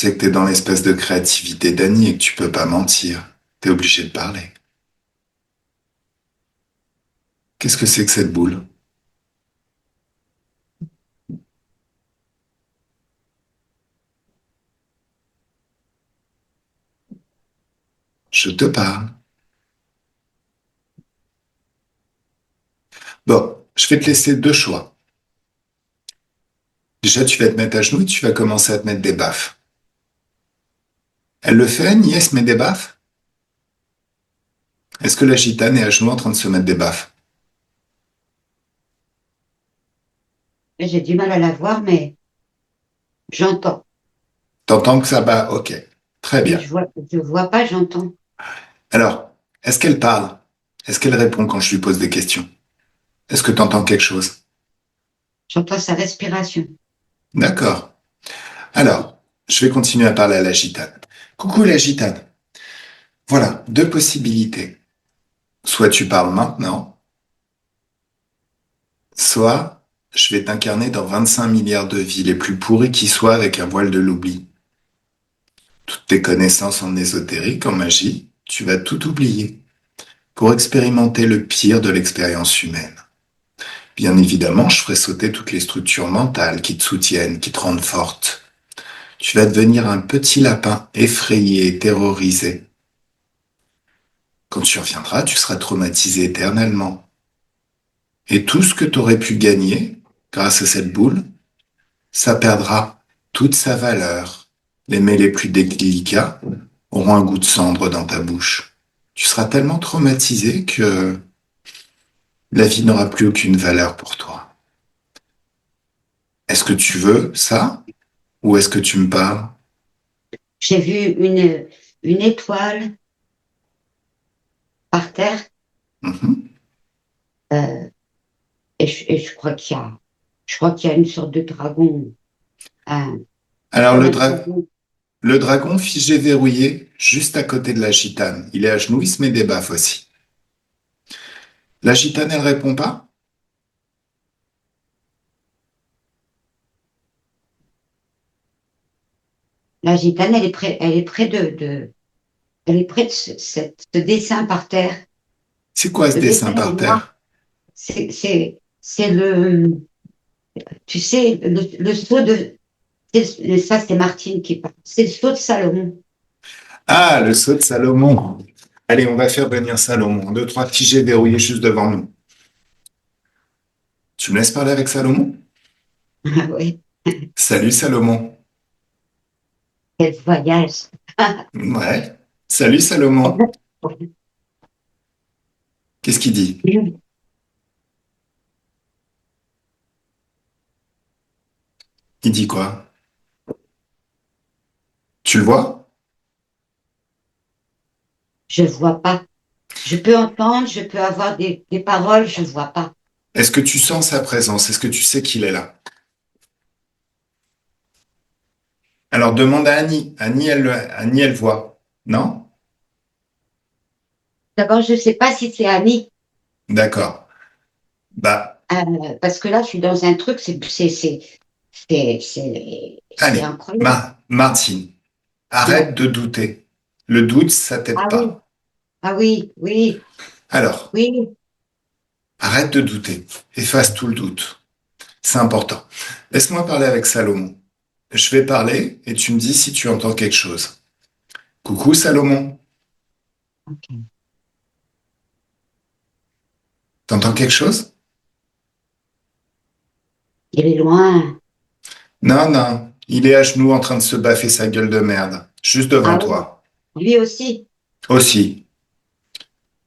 sais que t'es dans l'espèce de créativité d'Annie et que tu peux pas mentir. T'es obligé de parler. Qu'est-ce que c'est que cette boule? Je te parle. Bon, je vais te laisser deux choix. Déjà, tu vas te mettre à genoux et tu vas commencer à te mettre des baffes. Elle le fait, Annie, elle se met des baffes? Est-ce que la gitane est à genoux en train de se mettre des baffes? J'ai du mal à la voir, mais j'entends. T'entends que ça bat? Ok. Très Mais bien. je vois pas, j'entends. Alors, est-ce qu'elle parle? Est-ce qu'elle répond quand je lui pose des questions? Est-ce que t'entends quelque chose? J'entends sa respiration. D'accord. Alors, je vais continuer à parler à la gitane. Coucou la gitane. Voilà, deux possibilités. Soit tu parles maintenant, soit je vais t'incarner dans 25 milliards de vies les plus pourries qui soient avec un voile de l'oubli. Toutes tes connaissances en ésotérique, en magie, tu vas tout oublier pour expérimenter le pire de l'expérience humaine. Bien évidemment, je ferai sauter toutes les structures mentales qui te soutiennent, qui te rendent forte. Tu vas devenir un petit lapin effrayé et terrorisé. Quand tu reviendras, tu seras traumatisé éternellement. Et tout ce que tu aurais pu gagner grâce à cette boule, ça perdra toute sa valeur. Les mets les plus délicats auront un goût de cendre dans ta bouche. Tu seras tellement traumatisé que la vie n'aura plus aucune valeur pour toi. Est-ce que tu veux ça ou est-ce que tu me parles? J'ai vu une étoile par terre, Mhm. euh, et je crois je crois qu'il y a une sorte de dragon, un, Alors comme un dragon. le dragon figé verrouillé juste à côté de la gitane. Il est à genoux, il se met des baffes aussi. La gitane, elle répond pas? La gitane, elle est près de ce dessin par terre. C'est quoi ce Le dessin dessin est par noir. terre? C'est tu sais, le sceau de, ça c'est Martine qui parle. C'est le sceau de Salomon. Ah, le sceau de Salomon. Allez, on va faire venir Salomon. Deux, trois figés verrouillés juste devant nous. Tu me laisses parler avec Salomon? Ah ouais, Salut Salomon. quel voyage. Ouais. Salut Salomon. Qu'est-ce qu'il dit? Il dit quoi? Tu le vois? Je vois pas. Je peux entendre, je peux avoir des paroles, je vois pas. Est-ce que tu sens sa présence? Est-ce que tu sais qu'il est là? Alors demande à Annie. Annie, elle voit. Non? D'abord, je sais pas si c'est Annie, D'accord. Bah, parce que là, je suis dans un truc, c'est allez. incroyable. Martine, arrête Ouais. de douter. Le doute, ça t'aide Ah oui, pas. ah oui, oui, Alors, oui. arrête de douter. Efface tout le doute. C'est important. Laisse-moi parler avec Salomon. Je vais parler et tu me dis si tu entends quelque chose. Coucou Salomon, Ok. t'entends quelque chose? Il est loin. Non, non, il est à genoux en train de se baffer sa gueule de merde, juste devant Ah oui, toi. lui aussi. Aussi.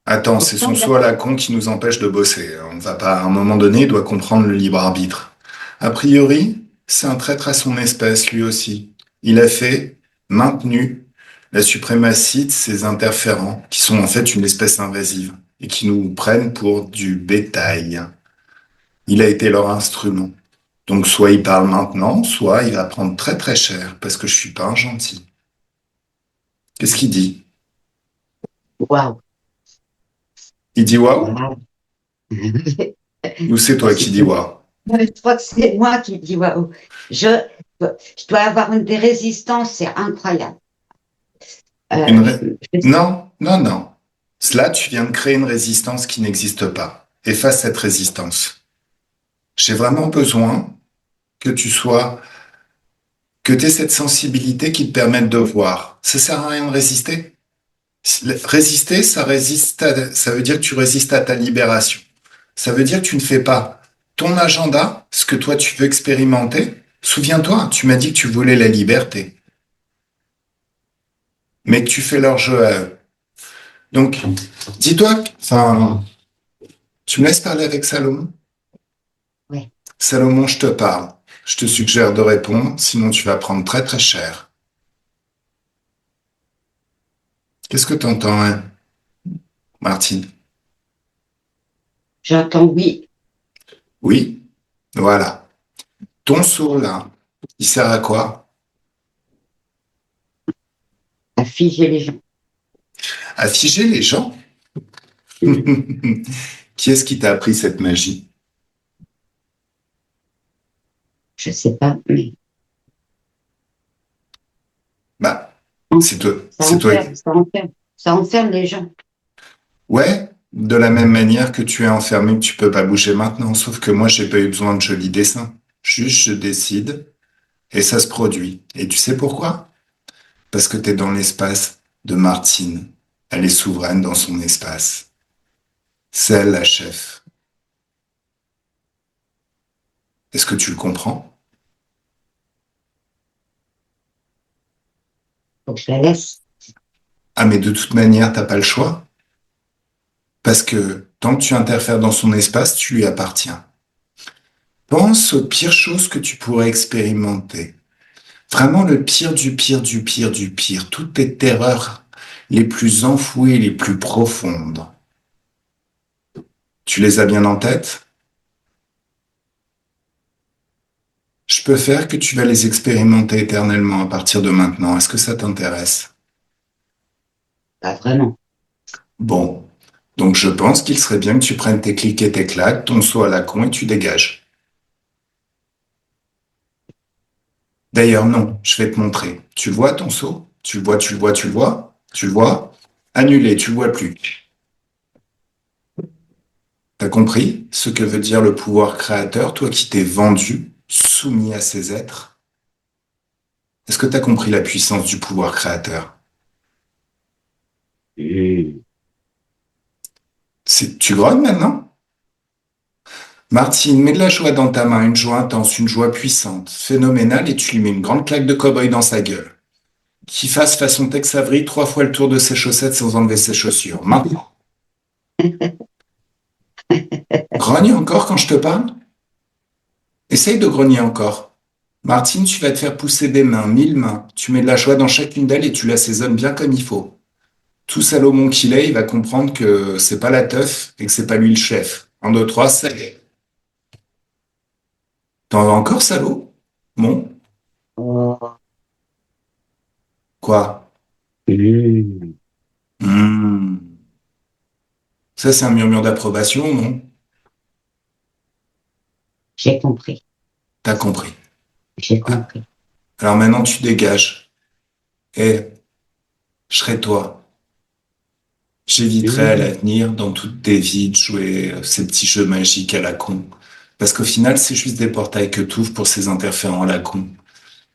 Attends, c'est Pourtant, son soi à la con qui nous empêche de bosser. On va pas, à un moment donné, il doit comprendre le libre arbitre. A priori, c'est un traître à son espèce, lui aussi. Il a fait, maintenu, la suprématie de ces interférents, qui sont en fait une espèce invasive, et qui nous prennent pour du bétail. Il a été leur instrument. Donc soit il parle maintenant, soit il va prendre très très cher, parce que je suis pas un gentil. Qu'est-ce qu'il dit? waouh. Il dit waouh? Waouh. Ou c'est toi qui dis waouh? Je crois que c'est moi qui dis waouh. Je, Je dois avoir des résistances, c'est incroyable. Une Euh, ré- Non, non, non. Cela, tu viens de créer une résistance qui n'existe pas. Efface cette résistance. J'ai vraiment besoin que tu sois, que tu aies cette sensibilité qui te permette de voir. Ça sert à rien de résister. Résister, ça veut dire que tu résistes à ta libération. Ça veut dire que tu ne fais pas ton agenda, ce que toi tu veux expérimenter. Souviens-toi, tu m'as dit que tu voulais la liberté, mais que tu fais leur jeu à eux. Donc, dis-toi, enfin, tu me laisses parler avec Salomon? ouais. Salomon, je te parle. Je te suggère de répondre, sinon tu vas prendre très très cher. Qu'est-ce que t'entends, hein, Martine? J'entends oui, Oui, voilà. Ton sourd là, il sert à quoi? à figer les gens. À figer les gens? Mm. Qui est-ce qui t'a appris cette magie? Je sais pas, mais Bah, en- c'est toi. ça C'est toi. enferme, ça enferme, ça enferme les gens. Ouais, de la même manière que tu es enfermé, que tu peux pas bouger maintenant. Sauf que moi, j'ai pas eu besoin de jolis dessins. Juste, je décide et ça se produit. Et tu sais pourquoi? Parce que tu es dans l'espace de Martine. Elle est souveraine dans son espace. C'est elle la chef. Est-ce que tu le comprends? Faut que je la laisse. Ah, mais de toute manière, t'as pas le choix. Parce que tant que tu interfères dans son espace, tu lui appartiens. Pense aux pires choses que tu pourrais expérimenter. Vraiment le pire du pire du pire du pire. Toutes tes terreurs les plus enfouies, les plus profondes. Tu les as bien en tête? Je peux faire que tu vas les expérimenter éternellement à partir de maintenant. Est-ce que ça t'intéresse? Pas vraiment. Bon. Donc je pense qu'il serait bien que tu prennes tes clics et tes claques, ton saut à la con et tu dégages. D'ailleurs, non, je vais te montrer. Tu le vois ton saut? Tu le vois, tu le vois, tu le vois? Tu le vois? Annulé, tu le vois plus. T'as compris ce que veut dire le pouvoir créateur, toi qui t'es vendu, soumis à ces êtres? Est-ce que t'as compris la puissance du pouvoir créateur? Mm. Tu grognes maintenant? Martine, mets de la joie dans ta main, une joie intense, une joie puissante, phénoménale, et tu lui mets une grande claque de cow-boy dans sa gueule. Qu'il fasse façon Tex Avery 3 fois le tour de ses chaussettes sans enlever ses chaussures. Maintenant. Grogne encore quand je te parle? Essaye de grogner encore. Martine, tu vas te faire pousser des mains, 1000 mains. Tu mets de la joie dans chacune d'elles et tu l'assaisonnes bien comme il faut. Tout Salomon qu'il est, il va comprendre que c'est pas la teuf et que c'est pas lui le chef. 1, 2, 3, ça y est. T'en veux encore, salaud? Bon, Oh. quoi? Mm. Hmm. Ça, c'est un murmure d'approbation, non? J'ai compris. T'as compris. J'ai Ah. compris. Alors maintenant, tu dégages. Et je serai toi. J'éviterai à Mm. l'avenir, dans toutes tes vies, de jouer ces petits jeux magiques à la con. Parce qu'au final, c'est juste des portails que t'ouvres pour ces interférents à la con.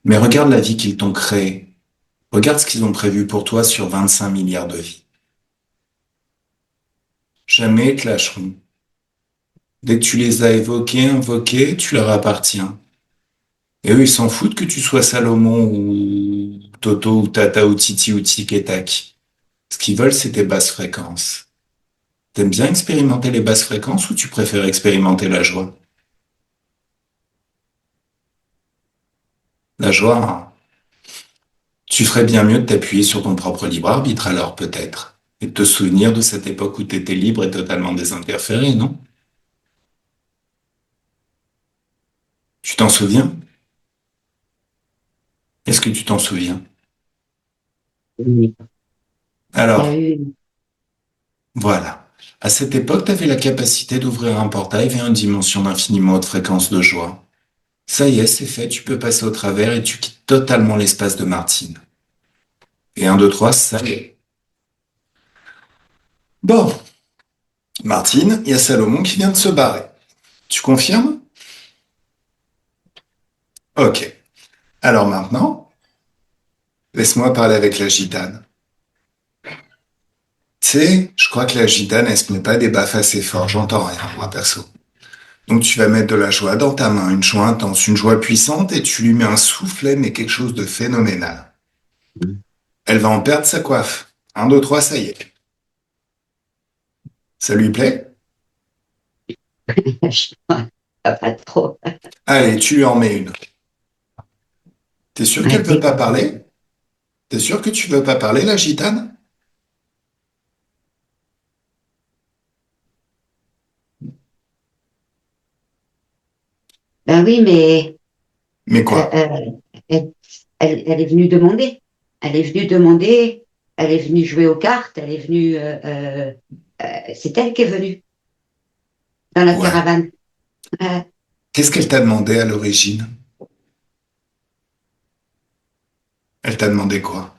Mais regarde la vie qu'ils t'ont créée. Regarde ce qu'ils ont prévu pour toi sur 25 milliards de vies. Jamais ils te lâcheront. Dès que tu les as évoqués, invoqués, tu leur appartiens. Et eux, ils s'en foutent que tu sois Salomon ou Toto ou Tata ou Titi ou Tic et Tac. Ce qu'ils veulent, c'est tes basses fréquences. T'aimes bien expérimenter les basses fréquences ou tu préfères expérimenter la joie? La joie, hein. Tu ferais bien mieux de t'appuyer sur ton propre libre arbitre alors, peut-être. Et de te souvenir de cette époque où t'étais libre et totalement désinterféré, non? Tu t'en souviens? Est-ce que tu t'en souviens? Oui. Il y a Alors, eu. voilà. À cette époque, tu avais la capacité d'ouvrir un portail vers une dimension d'infiniment haute fréquence de joie. Ça y est, c'est fait, tu peux passer au travers et tu quittes totalement l'espace de Martine. Et un, deux, trois, ça y est. Bon, Martine, il y a Salomon qui vient de se barrer. Tu confirmes? Ok. Alors maintenant, laisse-moi parler avec la gitane. Tu sais, je crois que la gitane, elle se met pas des baffes assez fort, j'entends rien, moi, perso. Donc tu vas mettre de la joie dans ta main, une joie intense, une joie puissante, et tu lui mets un soufflet, mais quelque chose de phénoménal. Elle va en perdre sa coiffe. Un, deux, trois, ça y est. Ça lui plaît? Je pas trop. Allez, tu lui en mets une. T'es sûr Ah, qu'elle veut pas parler? T'es sûr que tu veux pas parler, la gitane? ben oui, mais Mais euh, quoi? euh, elle est venue demander. Elle est venue demander. Elle est venue jouer aux cartes. Elle est venue. C'est elle qui est venue dans la Ouais. caravane. Euh, Qu'est-ce qu'elle t'a demandé à l'origine? Elle t'a demandé quoi?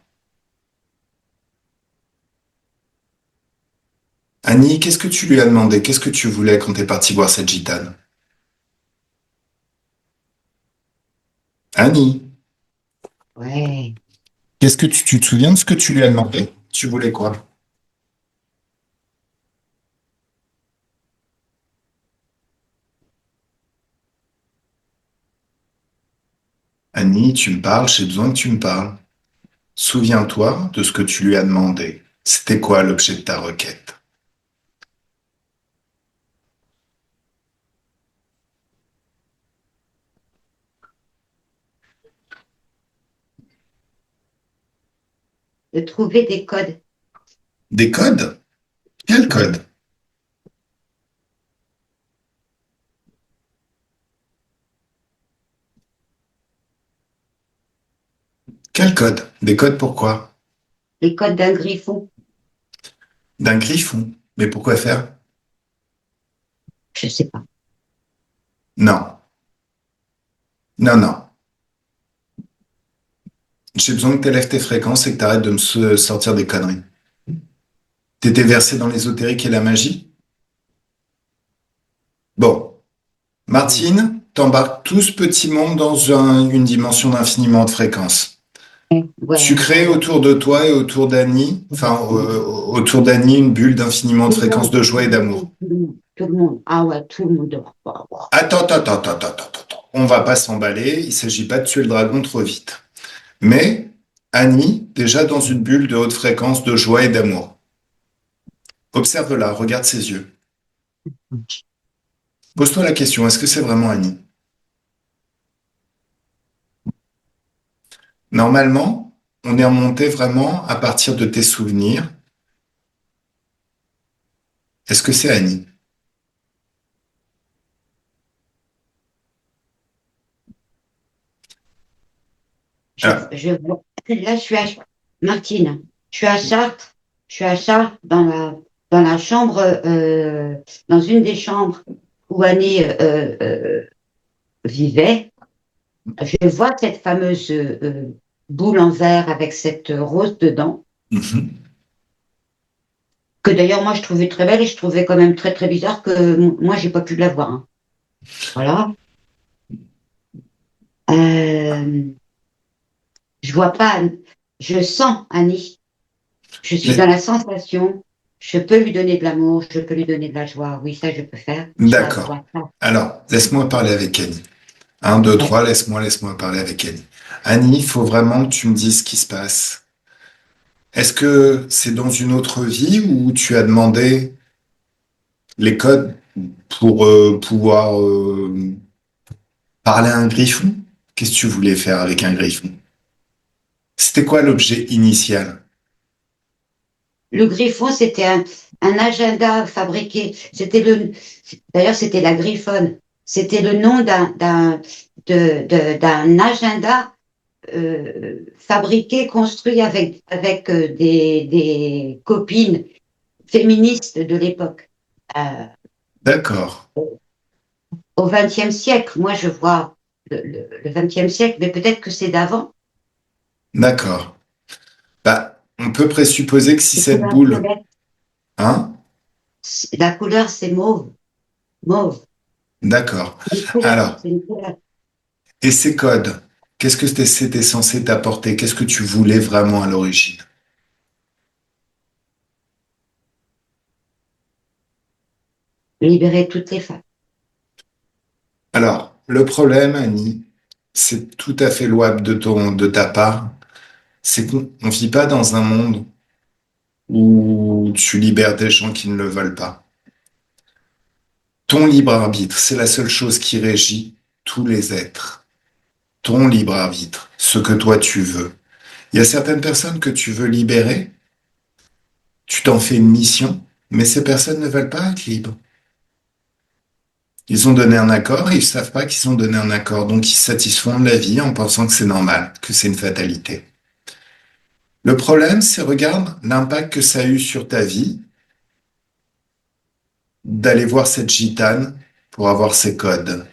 Annie, qu'est-ce que tu lui as demandé? Qu'est-ce que tu voulais quand t'es parti voir cette gitane? Annie, ouais. qu'est-ce que tu te souviens de ce que tu lui as demandé? Tu voulais quoi? Annie, tu me parles, j'ai besoin que tu me parles. Souviens-toi de ce que tu lui as demandé. C'était quoi l'objet de ta requête? De trouver des codes. Des codes? Quel Ouais. code? Quel code? Des codes pourquoi? Les codes d'un griffon. D'un griffon. Mais pourquoi faire? Je sais pas. Non. Non, non. J'ai besoin que tu élèves tes fréquences et que tu arrêtes de me sortir des conneries. T'étais versé dans l'ésotérique et la magie? Bon. Ouais. Martine, t'embarques tout ce petit monde dans une dimension d'infiniment de fréquences. Tu Ouais, crées ouais. autour de toi et autour d'Annie, enfin, autour d'Annie, une bulle d'infiniment de Tout le fréquences monde, de tout joie et le d'amour. monde, tout le monde, tout le monde. Ah ouais, tout le monde dort pas. Attends, attends, attends, attends, attends, attends. On va pas s'emballer, il s'agit pas de tuer le dragon trop vite. Mais Annie, déjà dans une bulle de haute fréquence de joie et d'amour. Observe-la, regarde ses yeux. Pose-toi la question, est-ce que c'est vraiment Annie? Normalement, on est remonté vraiment à partir de tes souvenirs. Est-ce que c'est Annie? Je, Ah, je vois. Là, je suis à Martine. Je suis à Chartres. Je suis à Chartres dans la chambre, dans une des chambres où Annie vivait. Je vois cette fameuse boule en verre avec cette rose dedans, mhm. que d'ailleurs moi je trouvais très belle et je trouvais quand même très très bizarre que moi j'ai pas pu la voir, hein. Voilà. Euh, je vois pas, je sens Annie. Je suis dans Mais la sensation. Je peux lui donner de l'amour, je peux lui donner de la joie. Oui, ça je peux faire. Je la d'accord. vois pas. Alors, laisse-moi parler avec Annie. Un, deux, Ouais. trois, laisse-moi parler avec Annie. Annie, il faut vraiment que tu me dises ce qui se passe. Est-ce que c'est dans une autre vie où tu as demandé les codes pour pouvoir parler à un griffon? Qu'est-ce que tu voulais faire avec un griffon? C'était quoi l'objet initial? Le Griffon, c'était un agenda fabriqué. D'ailleurs, c'était la Griffonne. C'était le nom d'un agenda fabriqué, construit avec des copines féministes de l'époque. Euh, D'accord. Au XXe siècle, moi, je vois. le 20e siècle, mais peut-être que c'est d'avant. D'accord. Bah, on peut présupposer que si Les cette couleurs boule, violettes. hein? La couleur, c'est mauve. Mauve. D'accord. C'est une couleur. Alors, C'est une couleur. et ces codes, qu'est-ce que c'était censé t'apporter? Qu'est-ce que tu voulais vraiment à l'origine? Libérer toutes les femmes. Alors, le problème, Annie, c'est tout à fait louable de ta part, c'est qu'on ne vit pas dans un monde où tu libères des gens qui ne le veulent pas. Ton libre arbitre, c'est la seule chose qui régit tous les êtres. Ton libre arbitre, ce que toi tu veux. Il y a certaines personnes que tu veux libérer, tu t'en fais une mission, mais ces personnes ne veulent pas être libres. Ils ont donné un accord et ils savent pas qu'ils ont donné un accord, donc ils se satisfont de la vie en pensant que c'est normal, que c'est une fatalité. Le problème, c'est regarde l'impact que ça a eu sur ta vie d'aller voir cette gitane pour avoir ses codes.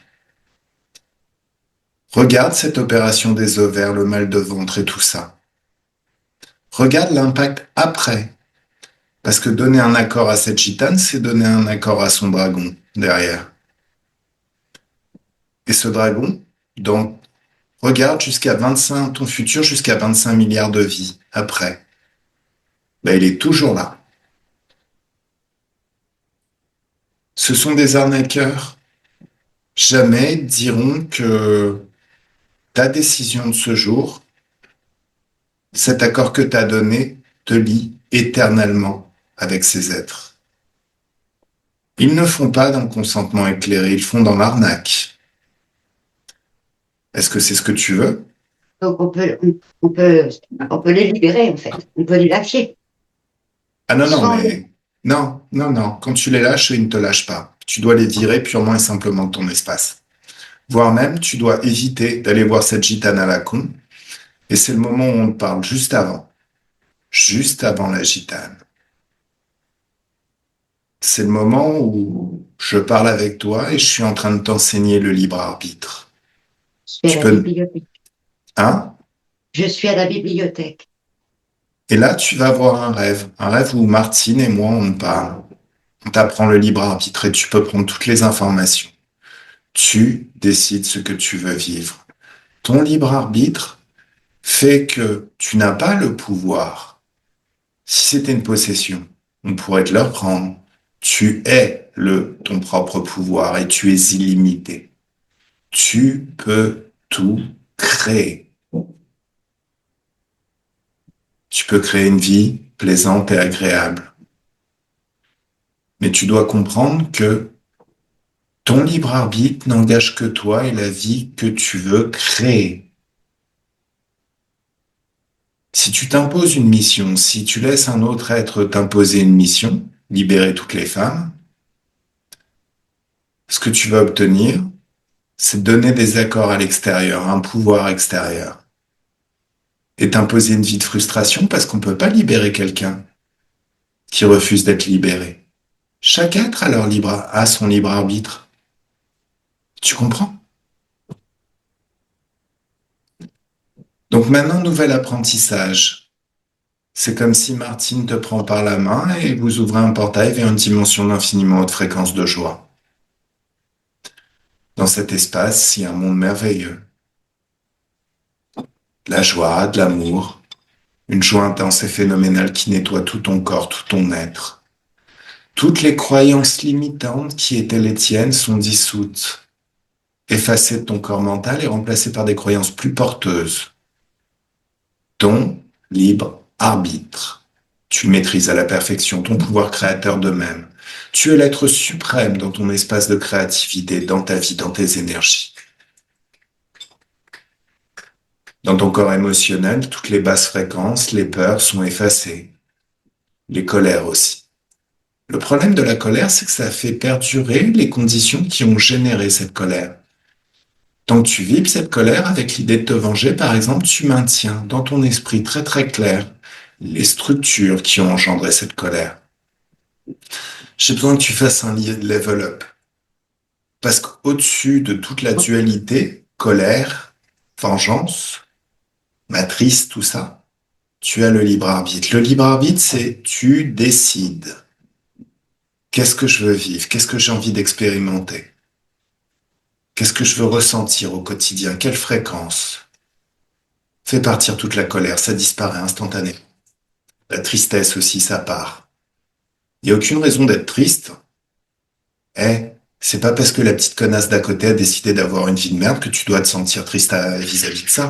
Regarde cette opération des ovaires, le mal de ventre et tout ça. Regarde l'impact après. Parce que donner un accord à cette gitane, c'est donner un accord à son dragon derrière. Et ce dragon, donc, regarde jusqu'à 25, ton futur jusqu'à 25 milliards de vies après. Ben, il est toujours là. Ce sont des arnaqueurs. Jamais diront que ta décision de ce jour, cet accord que tu as donné, te lie éternellement avec ces êtres. Ils ne font pas dans le consentement éclairé, ils font dans l'arnaque. Est-ce que c'est ce que tu veux? Donc on peut les libérer, en fait. On peut les lâcher. Ah non, non, Sans, mais non, non, non. Quand tu les lâches, ils ne te lâchent pas. Tu dois les virer purement et simplement de ton espace. Voire même, tu dois éviter d'aller voir cette gitane à la con. Et c'est le moment où on te parle juste avant la gitane. C'est le moment où je parle avec toi et je suis en train de t'enseigner le libre arbitre. je suis à Tu la peux, bibliothèque. hein? Je suis à la bibliothèque. Et là, tu vas avoir un rêve où Martine et moi, on parle. On t'apprend le libre arbitre et tu peux prendre toutes les informations. Tu décides ce que tu veux vivre. Ton libre arbitre fait que tu n'as pas le pouvoir. Si c'était une possession, on pourrait te le reprendre. Tu es ton propre pouvoir et tu es illimité. Tu peux tout créer. Tu peux créer une vie plaisante et agréable. Mais tu dois comprendre que ton libre arbitre n'engage que toi et la vie que tu veux créer. Si tu t'imposes une mission, si tu laisses un autre être t'imposer une mission, libérer toutes les femmes, ce que tu vas obtenir, c'est donner des accords à l'extérieur, un pouvoir extérieur. Et t'imposer une vie de frustration parce qu'on ne peut pas libérer quelqu'un qui refuse d'être libéré. Chaque être a son libre arbitre. Tu comprends? Donc maintenant, nouvel apprentissage. C'est comme si Martine te prend par la main et vous ouvrez un portail vers une dimension d'infiniment haute fréquence de joie. Dans cet espace, il y a un monde merveilleux. De la joie, de l'amour, une joie intense et phénoménale qui nettoie tout ton corps, tout ton être. Toutes les croyances limitantes qui étaient les tiennes sont dissoutes, effacées de ton corps mental et remplacées par des croyances plus porteuses. Ton libre arbitre. Tu maîtrises à la perfection ton pouvoir créateur de même. Tu es l'être suprême dans ton espace de créativité, dans ta vie, dans tes énergies. Dans ton corps émotionnel, toutes les basses fréquences, les peurs sont effacées. Les colères aussi. Le problème de la colère, c'est que ça fait perdurer les conditions qui ont généré cette colère. Tant que tu vibres cette colère avec l'idée de te venger, par exemple, tu maintiens dans ton esprit très très clair les structures qui ont engendré cette colère. J'ai besoin que tu fasses un level up. Parce qu'au-dessus de toute la dualité, colère, vengeance, matrice, tout ça, tu as le libre arbitre. Le libre arbitre, c'est tu décides. Qu'est-ce que je veux vivre? Qu'est-ce que j'ai envie d'expérimenter? Qu'est-ce que je veux ressentir au quotidien? Quelle fréquence? Fais partir toute la colère, ça disparaît instantanément. La tristesse aussi, ça part. Il n'y a aucune raison d'être triste. Eh, c'est pas parce que la petite connasse d'à côté a décidé d'avoir une vie de merde que tu dois te sentir triste vis-à-vis de ça.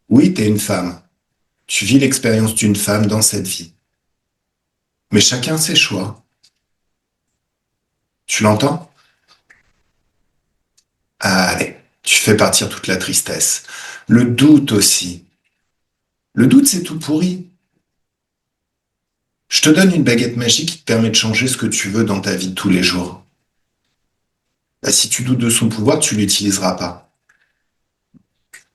Oui, t'es une femme. Tu vis l'expérience d'une femme dans cette vie. Mais chacun ses choix. Tu l'entends? Allez, tu fais partir toute la tristesse. Le doute aussi. Le doute, c'est tout pourri. Je te donne une baguette magique qui te permet de changer ce que tu veux dans ta vie de tous les jours. Bah, si tu doutes de son pouvoir, tu l'utiliseras pas.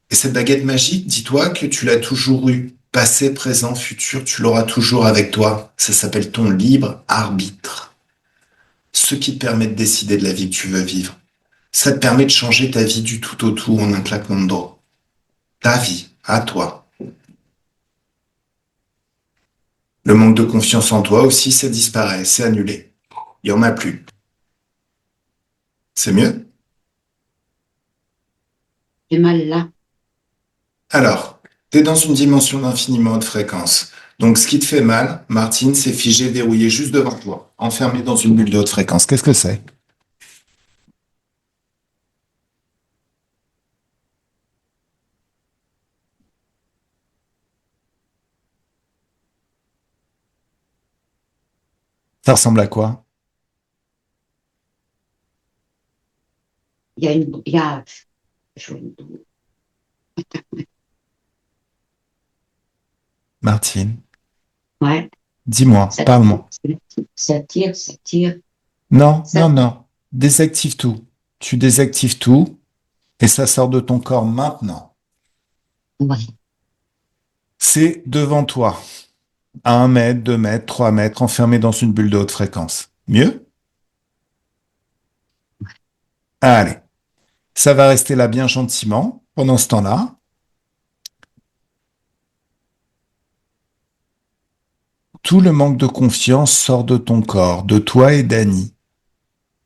Et cette baguette magique, dis-toi que tu l'as toujours eue. Passé, présent, futur, tu l'auras toujours avec toi. Ça s'appelle ton libre arbitre. Ce qui te permet de décider de la vie que tu veux vivre. Ça te permet de changer ta vie du tout au tout en un claquement de doigts. Ta vie, à toi. Le manque de confiance en toi aussi, ça disparaît, c'est annulé. Il y en a plus. C'est mieux? J'ai mal là. Alors, t'es dans une dimension d'infiniment haute fréquence. Donc, ce qui te fait mal, Martine, c'est figé, verrouillé juste devant toi, enfermé dans une bulle de haute fréquence. Qu'est-ce que c'est? Ça ressemble à quoi? Il y a une, il y a, je- Martine, ouais, dis-moi, ça tire, parle-moi. ça tire, ça tire, Non, ça, non, non. Désactive tout. Tu désactives tout et ça sort de ton corps maintenant. ouais. C'est devant toi, à 1 mètre, 2 mètres, 3 mètres, enfermé dans une bulle de haute fréquence. Mieux? Allez, ça va rester là bien gentiment pendant ce temps-là. Tout le manque de confiance sort de ton corps, de toi et d'Annie,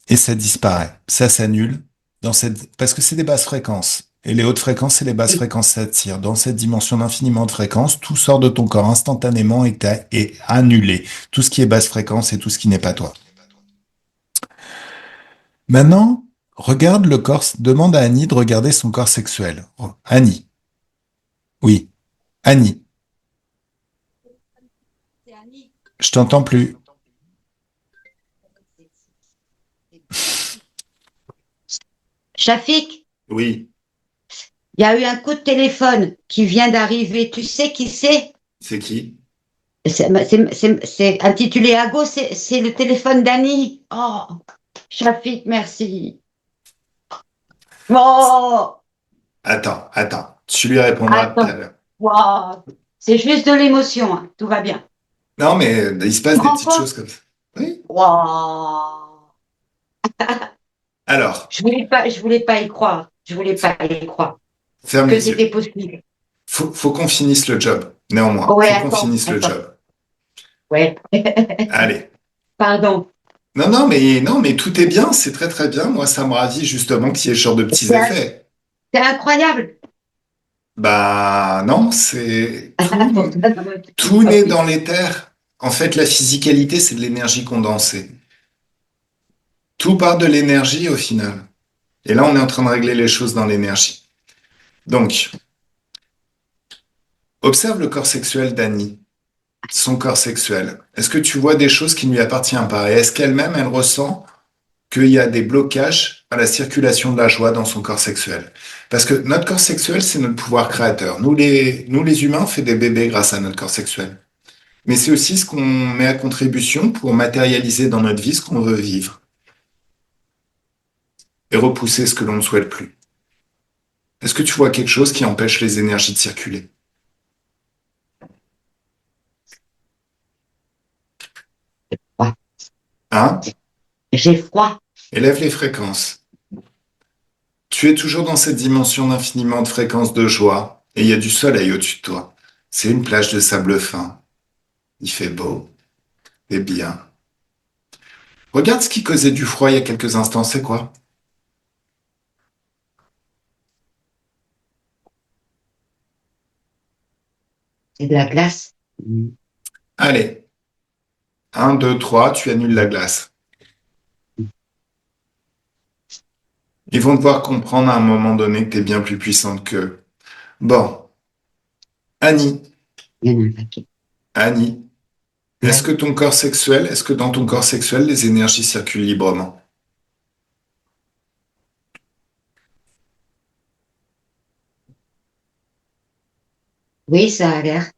et ça disparaît, ça s'annule parce que c'est des basses fréquences. Et les hautes fréquences, c'est les basses fréquences s'attirent. Dans cette dimension d'infiniment de fréquences, tout sort de ton corps instantanément et est annulé. Tout ce qui est basse fréquence et tout ce qui n'est pas toi. Maintenant, regarde le corps, demande à Annie de regarder son corps sexuel. Oh, Annie. Oui. Annie. Je t'entends plus. Shafik, Oui. il y a eu un coup de téléphone qui vient d'arriver. Tu sais qui c'est? C'est qui? C'est intitulé à gauche, c'est le téléphone d'Annie. Oh, Shafik, merci. Oh, Attends. Tu lui répondras tout à attends. l'heure. Wow. C'est juste de l'émotion, hein. Tout va bien. Non, mais il se Tu passe te des rends petites compte? choses comme ça. Oui. Wow. Alors, Je voulais pas y croire. Je voulais pas y croire ferme que les c'était yeux. possible. Faut qu'on finisse le job. Néanmoins, Oh, ouais, faut qu'on attends, finisse le attends. job. Ouais. Allez. Pardon. Non, mais tout est bien, c'est très très bien. Moi, ça me ravit justement qu'il y ait ce genre de petits C'est effets. c'est incroyable. Bah non, c'est Bon, tout naît dans l'éther. En fait, la physicalité, c'est de l'énergie condensée. Tout part de l'énergie au final. Et là, on est en train de régler les choses dans l'énergie. Donc, observe le corps sexuel d'Annie, son corps sexuel. Est-ce que tu vois des choses qui ne lui appartiennent pas? Et est-ce qu'elle-même, elle ressent qu'il y a des blocages à la circulation de la joie dans son corps sexuel? Parce que notre corps sexuel, c'est notre pouvoir créateur. Nous les humains, on fait des bébés grâce à notre corps sexuel. Mais c'est aussi ce qu'on met à contribution pour matérialiser dans notre vie ce qu'on veut vivre et repousser ce que l'on ne souhaite plus. Est-ce que tu vois quelque chose qui empêche les énergies de circuler? Ouais. Hein? J'ai froid. Élève les fréquences. Tu es toujours dans cette dimension d'infiniment de fréquences de joie, et il y a du soleil au-dessus de toi. C'est une plage de sable fin. Il fait beau et bien. Regarde ce qui causait du froid il y a quelques instants, c'est quoi? C'est de la glace. Mm. Allez, un, 2, 3, tu annules la glace. Ils vont devoir comprendre à un moment donné que tu es bien plus puissante qu'eux. Bon, Annie, Il y en a un paquet. Annie, est-ce Ouais. que ton corps sexuel, est-ce que dans ton corps sexuel, les énergies circulent librement? Oui, ça a l'air.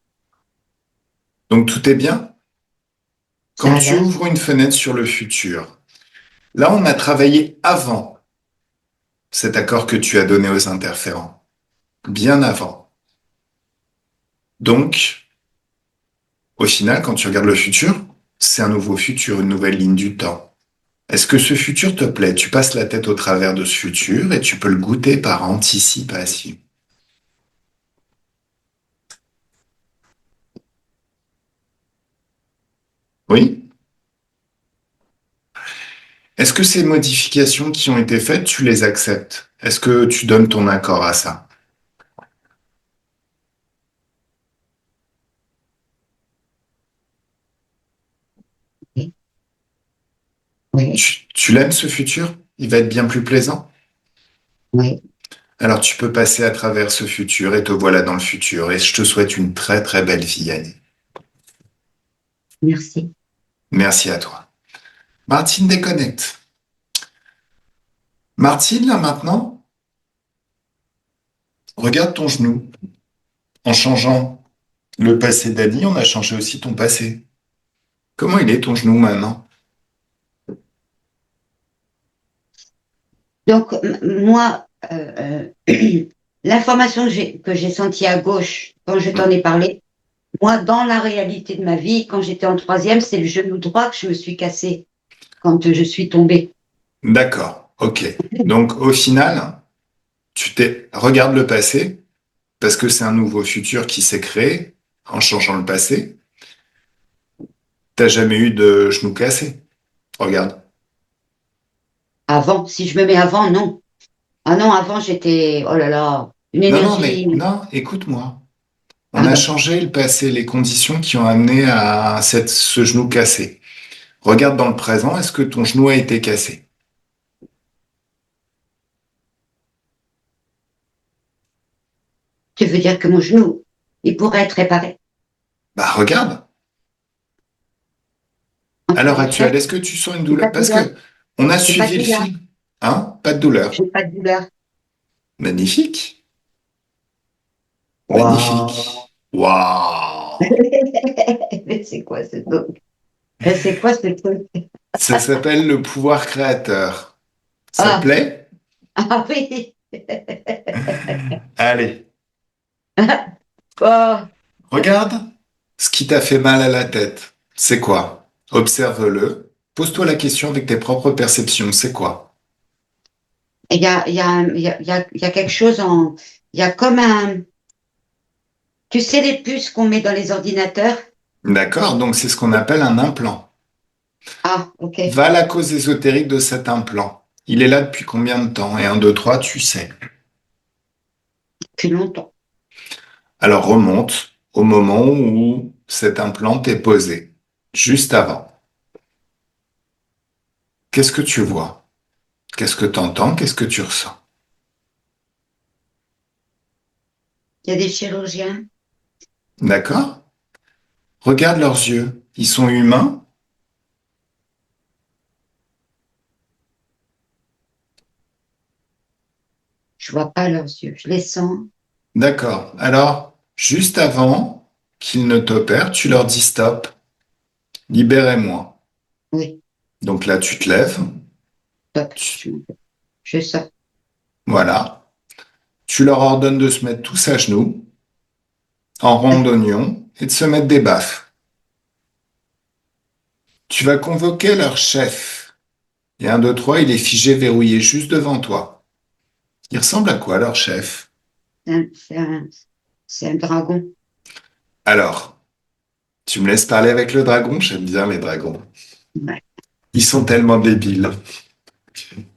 Donc tout est bien? Ça Quand a tu l'air. ouvres une fenêtre sur le futur, là on a travaillé avant cet accord que tu as donné aux interférents, bien avant. Donc, au final, quand tu regardes le futur, c'est un nouveau futur, une nouvelle ligne du temps. Est-ce que ce futur te plaît? Tu passes la tête au travers de ce futur et tu peux le goûter par anticipation. Oui? Est-ce que ces modifications qui ont été faites, tu les acceptes? Est-ce que tu donnes ton accord à ça? Oui. Oui. Tu l'aimes ce futur? Il va être bien plus plaisant? Oui. Alors tu peux passer à travers ce futur et te voilà dans le futur. Et je te souhaite une très très belle vie, Annie. Merci. Merci à toi. Martine déconnecte. Martine, là maintenant, regarde ton genou. En changeant le passé d'Annie, on a changé aussi ton passé. Comment il est ton genou maintenant? Donc, moi, l'information que j'ai sentie à gauche quand je t'en ai parlé, moi, dans la réalité de ma vie, quand j'étais en troisième, c'est le genou droit que je me suis cassé quand je suis tombée. D'accord, ok. Donc au final, regarde le passé, parce que c'est un nouveau futur qui s'est créé en changeant le passé. T'as jamais eu de genou cassé. Regarde. Avant, si je me mets avant, non. Ah non, avant, j'étais, oh là là, une Non, non, mais énergie. non, écoute-moi. On Ah a ben, changé le passé, les conditions qui ont amené à ce genou cassé. Regarde dans le présent, est-ce que ton genou a été cassé? tu veux dire que mon genou, il pourrait être réparé. Bah regarde. À l'heure En actuelle, fait, est-ce que tu sens une j'ai pas douleur? de Parce douleur. que on a J'ai pas de suivi le douleur. fil. Hein? Pas de douleur. J'ai pas de douleur. Magnifique. Waouh. Magnifique. Waouh. Mais c'est quoi ce truc? Mais c'est quoi ce truc? Ça s'appelle le pouvoir créateur. Ça te Ah, plaît? ah oui. Allez, Oh. regarde ce qui t'a fait mal à la tête. C'est quoi? Observe-le. Pose-toi la question avec tes propres perceptions. C'est quoi? Il y a, il y a quelque chose en, il y a comme un, tu sais les puces qu'on met dans les ordinateurs? D'accord? Donc c'est ce qu'on appelle un implant. Ah, ok. Va à la cause ésotérique de cet implant. Il est là depuis combien de temps? Et un, 2, 3, tu sais. Depuis longtemps. Alors remonte au moment où cet implant est posé. Juste avant. Qu'est-ce que tu vois? Qu'est-ce que tu entends? Qu'est-ce que tu ressens? Il y a des chirurgiens. D'accord? Regarde leurs yeux. Ils sont humains? Je vois pas leurs yeux. Je les sens. D'accord. Alors, juste avant qu'ils ne t'opèrent, tu leur dis stop, libérez-moi. Oui, Donc là, tu te lèves. top. Tu- Je sens. voilà. Tu leur ordonnes de se mettre tous à genoux, en rond d'oignon, et de se mettre des baffes. Tu vas convoquer leur chef. Et un, deux, trois, il est figé, verrouillé juste devant toi. Il ressemble à quoi leur chef? C'est un, c'est un- c'est un dragon. Alors, tu me laisses parler avec le dragon? J'aime bien les dragons. Ouais, Ils sont tellement débiles.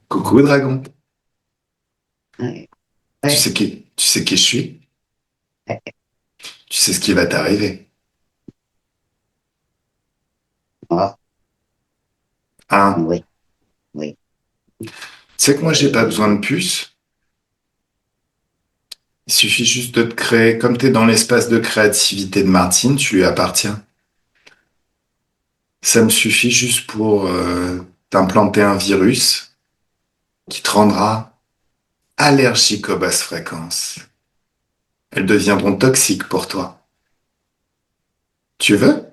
Coucou dragon. ouais, ouais, Tu sais qui je suis? ouais. Tu sais ce qui va t'arriver. Oh, Hein? oui, oui. Tu sais que moi, j'ai pas besoin de puce. Il suffit juste de te créer, comme tu es dans l'espace de créativité de Martine, tu lui appartiens. Ça me suffit juste pour t'implanter un virus qui te rendra allergique aux basses fréquences. Elles deviendront toxiques pour toi. Tu veux?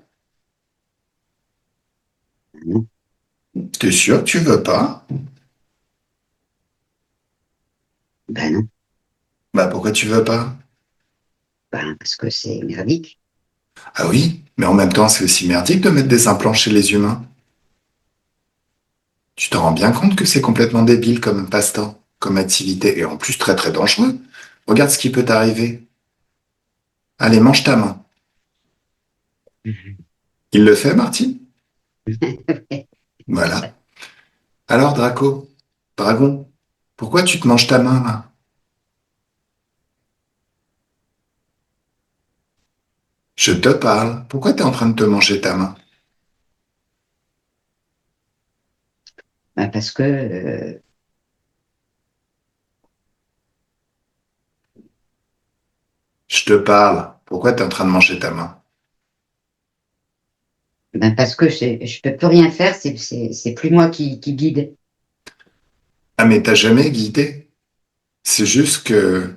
Non, T'es sûr que tu veux pas? ben non, Bah pourquoi tu veux pas? ben parce que c'est merdique. Ah oui, mais en même temps c'est aussi merdique de mettre des implants chez les humains. Tu te rends bien compte que c'est complètement débile comme passe-temps, comme activité, et en plus très très dangereux. Regarde ce qui peut t'arriver. Allez, mange ta main. Il le fait, Martine? Voilà. Alors, Dragon, pourquoi tu te manges ta main là? Je te parle. Pourquoi t'es en train de te manger ta main? Ben parce que Je te parle. Pourquoi t'es en train de manger ta main? je peux plus rien faire, c'est plus moi qui guide. Ah mais t'as jamais guidé. C'est juste que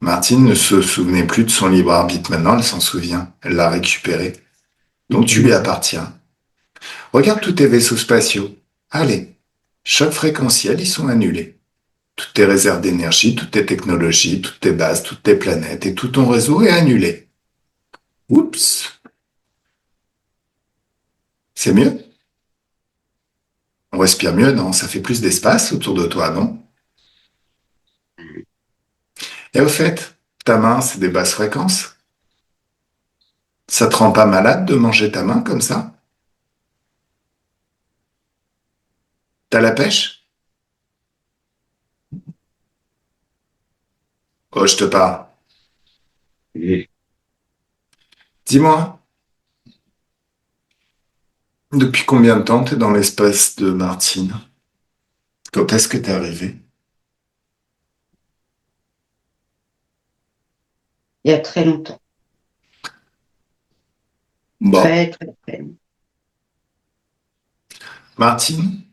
Martine ne se souvenait plus de son libre arbitre. Maintenant, elle s'en souvient. Elle l'a récupéré. Donc tu Comment lui ça? appartiens. Regarde tous tes vaisseaux spatiaux. Allez, chocs fréquentiels, ils sont annulés. Toutes tes réserves d'énergie, toutes tes technologies, toutes tes bases, toutes tes planètes et tout ton réseau est annulé. Oups, c'est mieux? On respire mieux, non? Ça fait plus d'espace autour de toi, non? Et au fait, ta main, c'est des basses fréquences? Ça te rend pas malade de manger ta main comme ça? T'as la pêche? Oh, je te parle. Dis-moi, depuis combien de temps t'es dans l'espace de Martine? Quand est-ce que t'es arrivé? Il y a très longtemps. Bon, Très, très, très longtemps. Martine,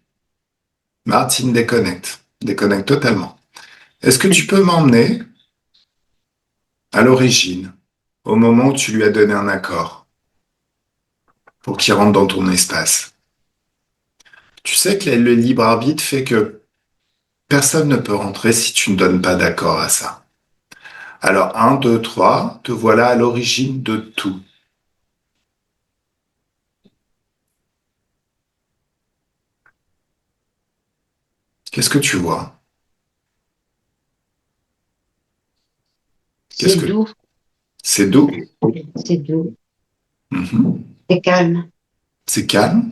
Martine déconnecte. Déconnecte totalement. Est-ce que tu peux m'emmener à l'origine, au moment où tu lui as donné un accord, pour qu'il rentre dans ton espace? Tu sais que le libre arbitre fait que personne ne peut rentrer si tu ne donnes pas d'accord à ça. Alors, un, 2, 3, te voilà à l'origine de tout. Qu'est-ce que tu vois? Qu'est-ce C'est que... doux, C'est doux? c'est doux, Mhm. c'est calme. C'est calme?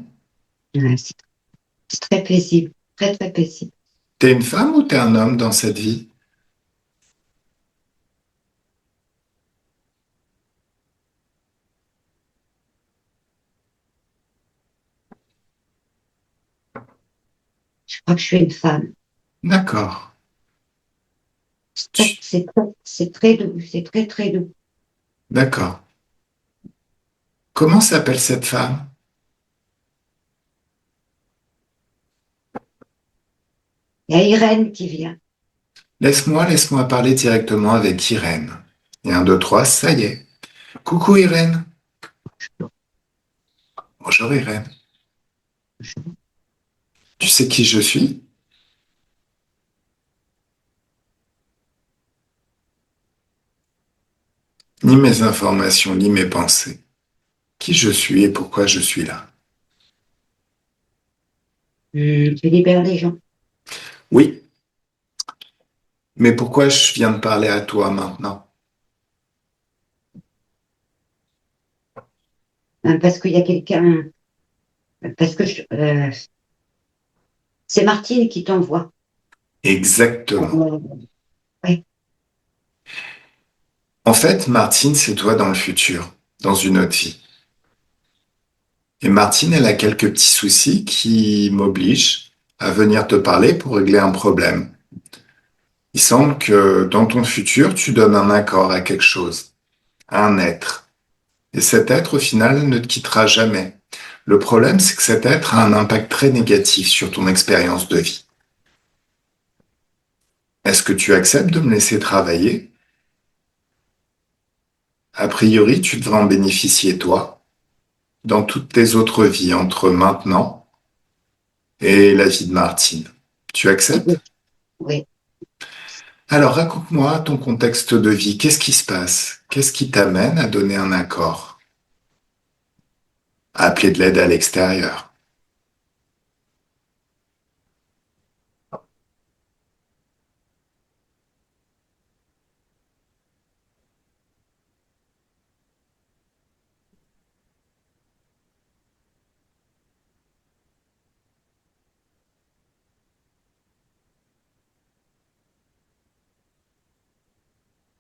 Ouais, c'est très paisible, très, très paisible. T'es une femme ou t'es un homme dans cette vie? Je crois que je suis une femme. D'accord. Tu- C'est très doux, c'est très, très doux. D'accord. Comment s'appelle cette femme? Il y a Irène qui vient. Laisse-moi parler directement avec Irène. Et un, deux, trois, ça y est. Coucou Irène. Bonjour Irène. Tu sais qui je suis? Ni mes informations, ni mes pensées. Qui je suis et pourquoi je suis là? Tu libères les gens. Oui, Mais pourquoi je viens de parler à toi maintenant? Parce qu'il y a quelqu'un, parce que c'est Martine qui t'envoie. Exactement. Euh, ouais. En fait, Martine, c'est toi dans le futur, dans une autre vie. Et Martine, elle a quelques petits soucis qui m'obligent à venir te parler pour régler un problème. Il semble que dans ton futur, tu donnes un accord à quelque chose, à un être. Et cet être, au final, ne te quittera jamais. Le problème, c'est que cet être a un impact très négatif sur ton expérience de vie. Est-ce que tu acceptes de me laisser travailler? A priori, tu devrais en bénéficier toi, dans toutes tes autres vies entre maintenant et la vie de Martine. Tu Oui, acceptes? oui. Alors raconte-moi ton contexte de vie. Qu'est-ce qui se passe? Qu'est-ce qui t'amène à donner un accord? À appeler de l'aide à l'extérieur?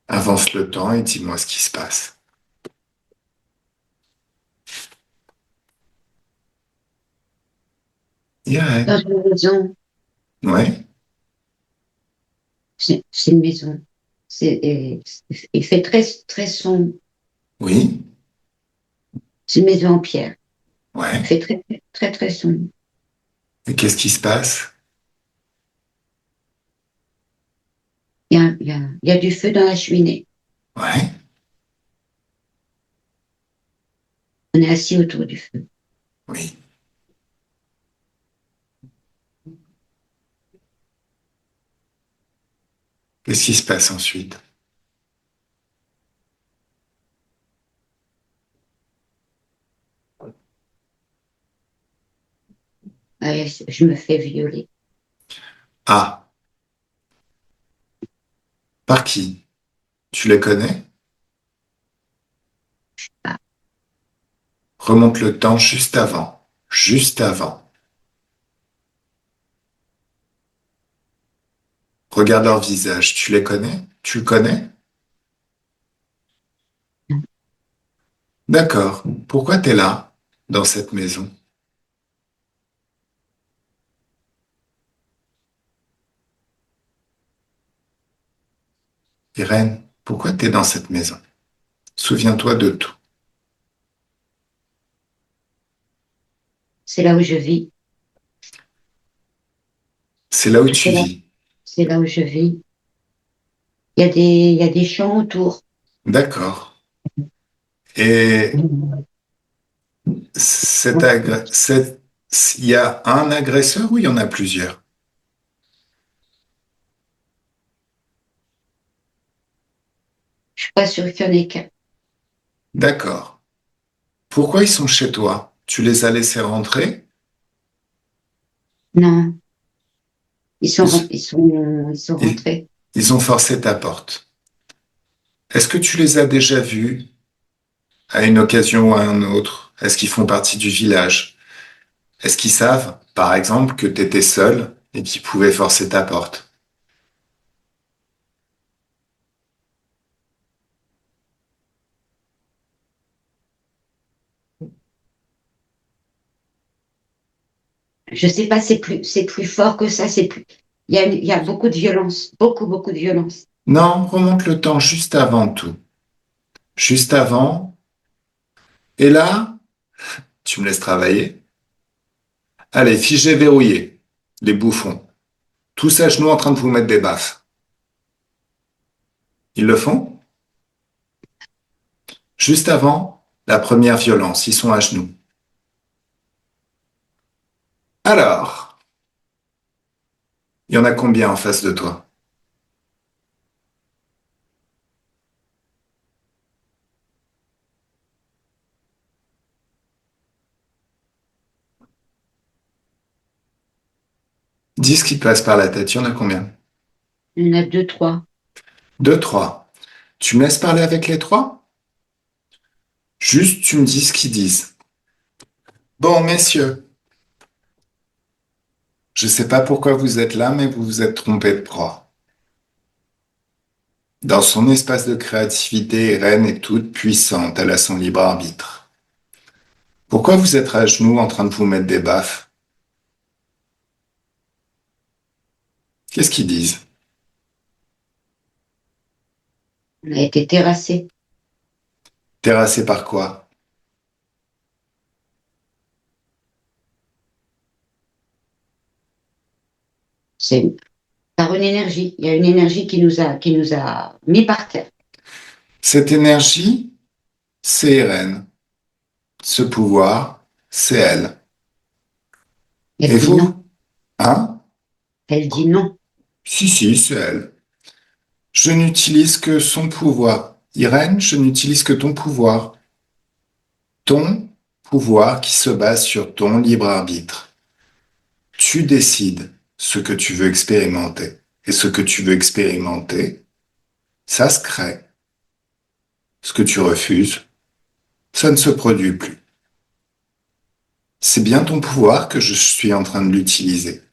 Avance le temps et dis-moi ce qui se passe. Dans Irène. une maison, Ouais. c'est une maison. Il fait très, très sombre. Oui. C'est une maison en pierre. Il Ouais. fait très, très, très sombre. Et qu'est-ce qui se passe? Il y a du feu dans la cheminée. Ouais. On est assis autour du feu. Oui. Qu'est-ce qui se passe ensuite? Je me fais violer. Ah, par qui? Tu les connais? Ah, Remonte le temps juste avant. Juste avant. Regarde leur visage. Tu les connais? Tu le connais? non. D'accord. Pourquoi t'es là, dans cette maison? Irène, pourquoi t'es dans cette maison? Souviens-toi de tout. C'est là où je vis. C'est là où tu C'est là, vis. c'est là où je vis. Il y a des champs autour. D'accord. Et il y a un agresseur ou il y en a plusieurs? Je suis pas sûre qu'il y en ait qu'un. D'accord. Pourquoi ils sont chez toi? Tu les as laissés rentrer? Non, Ils, ils sont ils- rentrés. ils ont forcé ta porte. Est-ce que tu les as déjà vus à une occasion ou à un autre? Est-ce qu'ils font partie du village? Est-ce qu'ils savent, par exemple, que tu étais seul et qu'ils pouvaient forcer ta porte? Je sais pas, c'est plus fort que ça. Il y a beaucoup de violence, beaucoup, beaucoup de violence. Non, remonte le temps juste avant tout. Juste avant. Et là, tu me laisses travailler. Allez, figé verrouillé. Les bouffons. Tous à genoux en train de vous mettre des baffes. Ils le font? Juste avant, la première violence, ils sont à genoux. Alors, il y en a combien en face de toi? Dis ce qui te passe par la tête, il y en a combien? Il y en a deux, trois. Deux, trois. Tu me laisses parler avec les trois? Juste, tu me dis ce qu'ils disent. Bon, messieurs, je sais pas pourquoi vous êtes là, mais vous vous êtes trompé de proie. Dans son espace de créativité, Irène est toute puissante, elle a son libre arbitre. Pourquoi vous êtes à genoux en train de vous mettre des baffes? Qu'est-ce qu'ils disent? On a été terrassé. Terrassé par quoi? C'est par une énergie. Il y a une énergie qui nous a mis par terre. Cette énergie, c'est Irène. Ce pouvoir, c'est elle. Elle Et dit non. vous? Hein? Elle dit non. Si, si, c'est elle. Je n'utilise que son pouvoir. Irène, je n'utilise que ton pouvoir. Ton pouvoir qui se base sur ton libre arbitre. Tu décides ce que tu veux expérimenter. Et ce que tu veux expérimenter, ça se crée. Ce que tu refuses, ça ne se produit plus. C'est bien ton pouvoir que je suis en train de l'utiliser.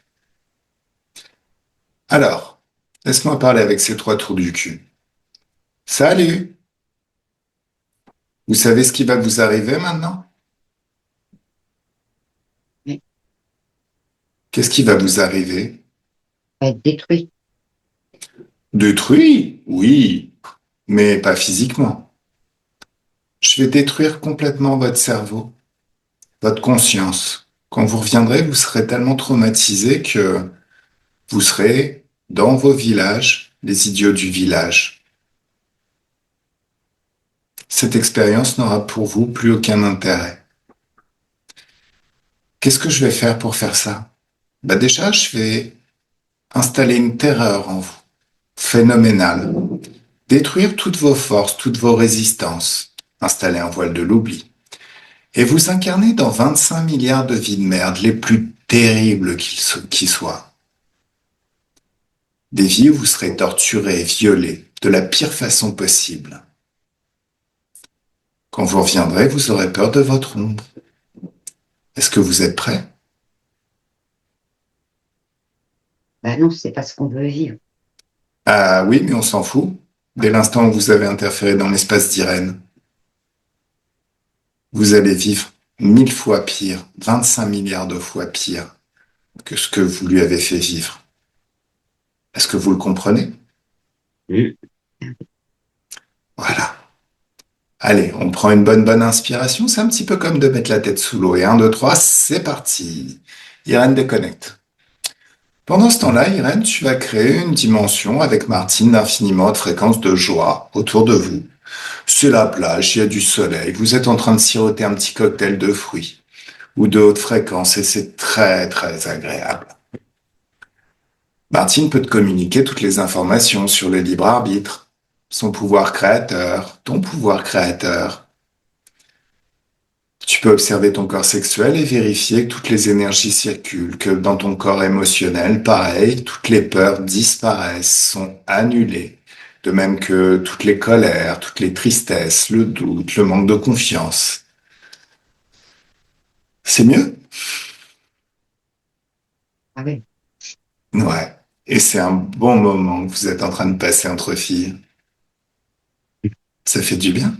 Alors, laisse-moi parler avec ces trois trous du cul. Salut! Vous savez ce qui va vous arriver maintenant? Elle Qu'est-ce qui va vous arriver? va être détruite. Détruit? Oui, mais pas physiquement. Je vais détruire complètement votre cerveau, votre conscience. Quand vous reviendrez, vous serez tellement traumatisé que vous serez dans vos villages, les idiots du village. Cette expérience n'aura pour vous plus aucun intérêt. Qu'est-ce que je vais faire pour faire ça? Bah déjà, je vais installer une terreur en vous, phénoménale. Détruire toutes vos forces, toutes vos résistances. Installer un voile de l'oubli. Et vous incarner dans 25 milliards de vies de merde, les plus terribles qui soient. Des vies où vous serez torturés, violés, de la pire façon possible. Quand vous reviendrez, vous aurez peur de votre ombre. Est-ce que vous êtes prêts? Ben non, c'est pas ce qu'on veut vivre. Ah oui, mais on s'en fout. Dès l'instant où vous avez interféré dans l'espace d'Irène, vous allez vivre 1000 fois pire, 25 milliards de fois pire que ce que vous lui avez fait vivre. Est-ce que vous le comprenez? Mm. Voilà. Allez, on prend une bonne inspiration. C'est un petit peu comme de mettre la tête sous l'eau. Et 1, 2, 3, c'est parti. Irène déconnecte. Pendant ce temps-là, Irène, tu vas créer une dimension avec Martine d'infiniment de fréquences de joie autour de vous. C'est la plage, il y a du soleil, vous êtes en train de siroter un petit cocktail de fruits ou de haute fréquence et c'est très agréable. Martine peut te communiquer toutes les informations sur le libre arbitre, son pouvoir créateur, ton pouvoir créateur. Tu peux observer ton corps sexuel et vérifier que toutes les énergies circulent, que dans ton corps émotionnel, pareil, toutes les peurs disparaissent, sont annulées. De même que toutes les colères, toutes les tristesses, le doute, le manque de confiance. C'est mieux? Ah oui. Ouais. Et c'est un bon moment que vous êtes en train de passer entre filles. Ça fait du bien?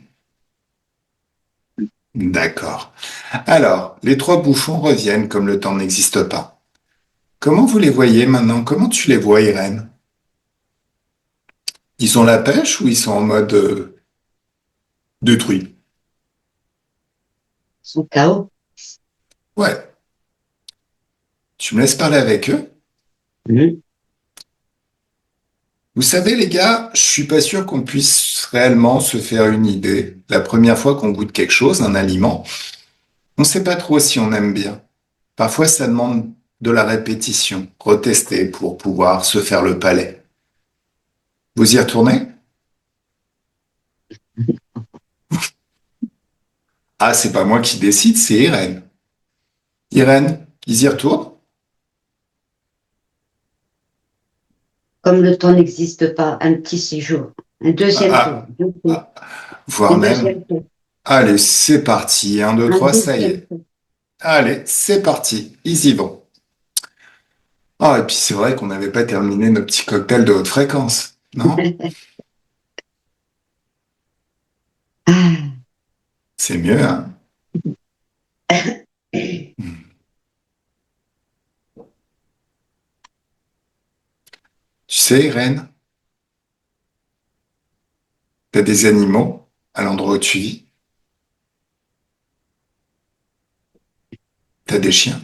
D'accord. Alors, les trois bouffons reviennent comme le temps n'existe pas. Comment vous les voyez maintenant? Comment tu les vois, Irène? Ils ont la pêche ou ils sont en mode détruit? Son chaos. Ouais. Tu me laisses parler avec eux? Mm. Vous savez, les gars, je suis pas sûr qu'on puisse réellement se faire une idée. La première fois qu'on goûte quelque chose, un aliment, on sait pas trop si on aime bien. Parfois, ça demande de la répétition, retester pour pouvoir se faire le palais. Vous y retournez? Ah, c'est pas moi qui décide, c'est Irène. Irène, ils y retournent? comme le temps n'existe pas, un petit séjour, un deuxième tour, Ah, ah, voire un même. deuxième tour, Allez, c'est parti. Un, deux, un trois, ça y deuxième est. tour. Allez, c'est parti. Ils y vont. Ah, et puis c'est vrai qu'on n'avait pas terminé nos petits cocktails de haute fréquence, non? Ah, C'est mieux, hein? Tu sais, Irène, t'as des animaux à l'endroit où tu vis. T'as des chiens.